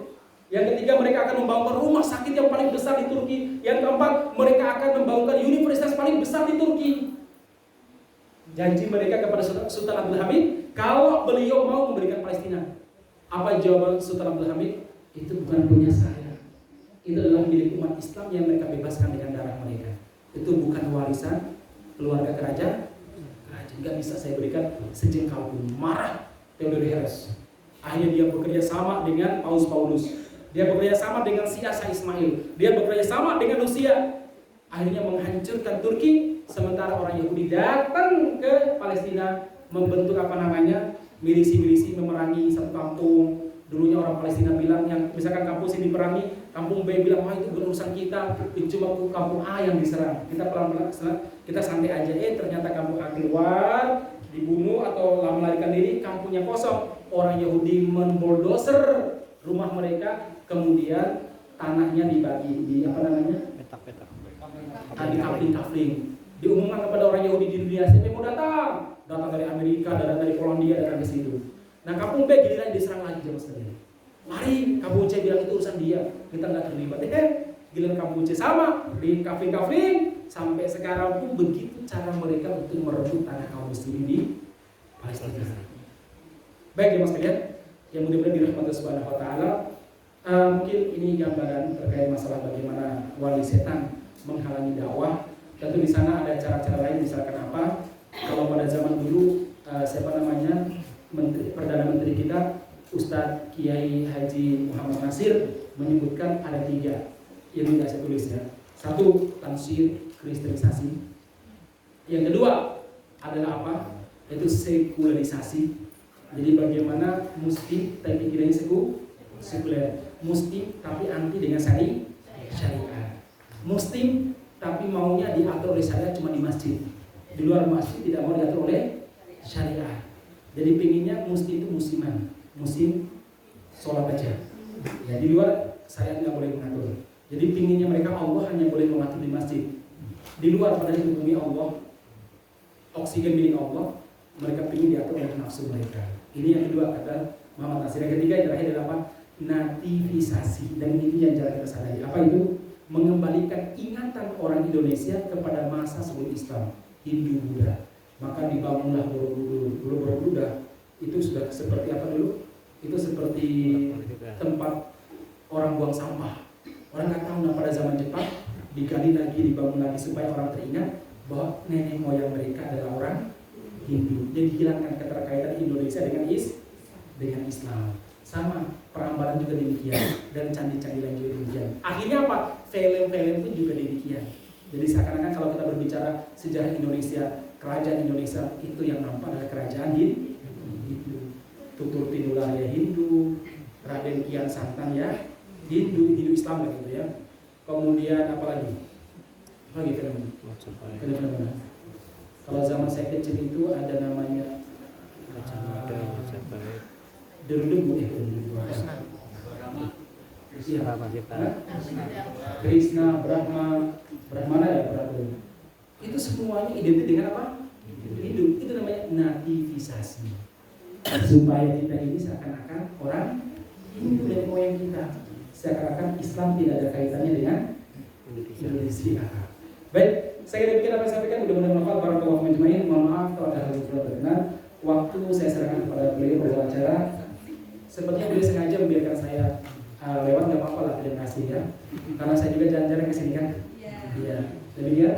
Yang ketiga mereka akan membangun rumah sakit yang paling besar di Turki. Yang keempat mereka akan membangun universitas paling besar di Turki. Janji mereka kepada Sultan Abdul Hamid kalau beliau mau memberikan Palestina. Apa jawaban Sultan Abdul Hamid? Itu bukan punya saya. Itu adalah milik umat Islam yang mereka bebaskan dengan darah mereka. Itu bukan warisan keluarga kerajaan. Nggak bisa saya berikan sejengkal pun. Marah Theodore Herzl. Akhirnya dia bekerja sama dengan Paulus. Dia bekerja sama dengan Syah Ismail. Dia bekerja sama dengan Rusia. Akhirnya menghancurkan Turki. Sementara orang Yahudi datang ke Palestina membentuk milisi-milisi memerangi satu kampung. Dulunya orang Palestina bilang yang misalkan kampung sini diperangi, kampung B bilang wah itu bukan urusan kita, itu cuma kampung A yang diserang. Kita pelan-pelan kita santai aja. Ternyata kampung A keluar, dibunuh atau melarikan diri, kampungnya kosong. Orang Yahudi memboldoser rumah mereka, kemudian tanahnya dibagi di petak-petak. Di kafling. Diumumkan kepada orang Yahudi di dunia, siapa yang mau datang dari Amerika, datang dari Polandia, datang ke situ. Nah kampung B giliran diserang lagi jemaah sekalian. Mari kampung C bilang itu urusan dia, kita nggak terlibat. Giliran kampung C sama di kafling sampai sekarang pun begitu cara mereka untuk merebut tanah kaum muslimin di Palestina. Baik jemaah sekalian, yang mudah-mudahan dirahmati Subhanahu wa taala. Mungkin ini gambaran terkait masalah bagaimana wali setan menghalangi dakwah. Tentu di sana ada cara-cara lain, misalkan apa? Kalau pada zaman dulu Perdana Menteri kita Ustadz Kiai Haji Muhammad Nasir menyebutkan ada 3. Ini tidak saya tulis ya. 1, tansir kristenisasi. Yang kedua adalah apa? Yaitu sekularisasi. Jadi bagaimana muslim tapi pikirannya sekuler. Muslim tapi anti dengan syariah. Muslim tapi maunya diatur oleh syariat cuma di masjid. Di luar masjid tidak mau diatur oleh syariah. Jadi pinginnya muslim itu musliman, muslim sholat aja. Ya di luar syariat nggak boleh mengatur. Jadi pinginnya mereka Allah hanya boleh mengatur di masjid. Di luar pada di bumi Allah, oksigen milik Allah, mereka pingin diatur oleh nafsu mereka. Ini yang kedua kata Muhammad Nasir. Yang ketiga yang terakhir adalah apa? Nativisasi. Dan ini yang jarang kita sadari. Apa itu? Mengembalikan ingatan orang Indonesia kepada masa sebelum Islam, Hindu, Buddha. Maka dibangunlah Borobudur. Borobudur itu sudah seperti apa dulu? Itu seperti tempat orang buang sampah. Orang nggak tahu. Nah pada zaman Jepang digali lagi, dibangun lagi supaya orang teringat bahwa nenek moyang mereka adalah orang Hindu. Jadi hilangkan keterkaitan Indonesia dengan Islam. Sama Prambanan juga demikian, dan candi-candi lain juga demikian. Akhirnya apa? Film-film itu juga demikian. Jadi seakan-akan kalau kita berbicara sejarah Indonesia, kerajaan Indonesia itu yang nampak adalah kerajaan Hindu. Tutur Tinulaya Hindu, Raden Kian Santang ya Hindu Islam lah gitu ya. Kemudian apa lagi? Film. Kalau zaman saya kecil itu ada namanya Deru-deru Krishna, Brahmana ya Brahmana. Itu semuanya identik dengan apa? Hindu. Itu namanya nativisasi. Supaya kita ini seakan-akan orang Hindu dari moyang kita. Seakan-akan Islam tidak ada kaitannya dengan Indonesia. Baik, saya demikian apa yang saya sampaikan. Mudah-mudahan bermanfaat. Barakallahu fiikum ajmain. Mohon maaf kalau ada hal yang tidak berkenan. Waktu saya serahkan kepada beliau pembawa acara. Sepertinya beliau sengaja membiarkan saya lewat, nggak apa-apa lah, terima kasih ya. Karena saya juga jarang-jarang kesini kan. Iya. Demikian.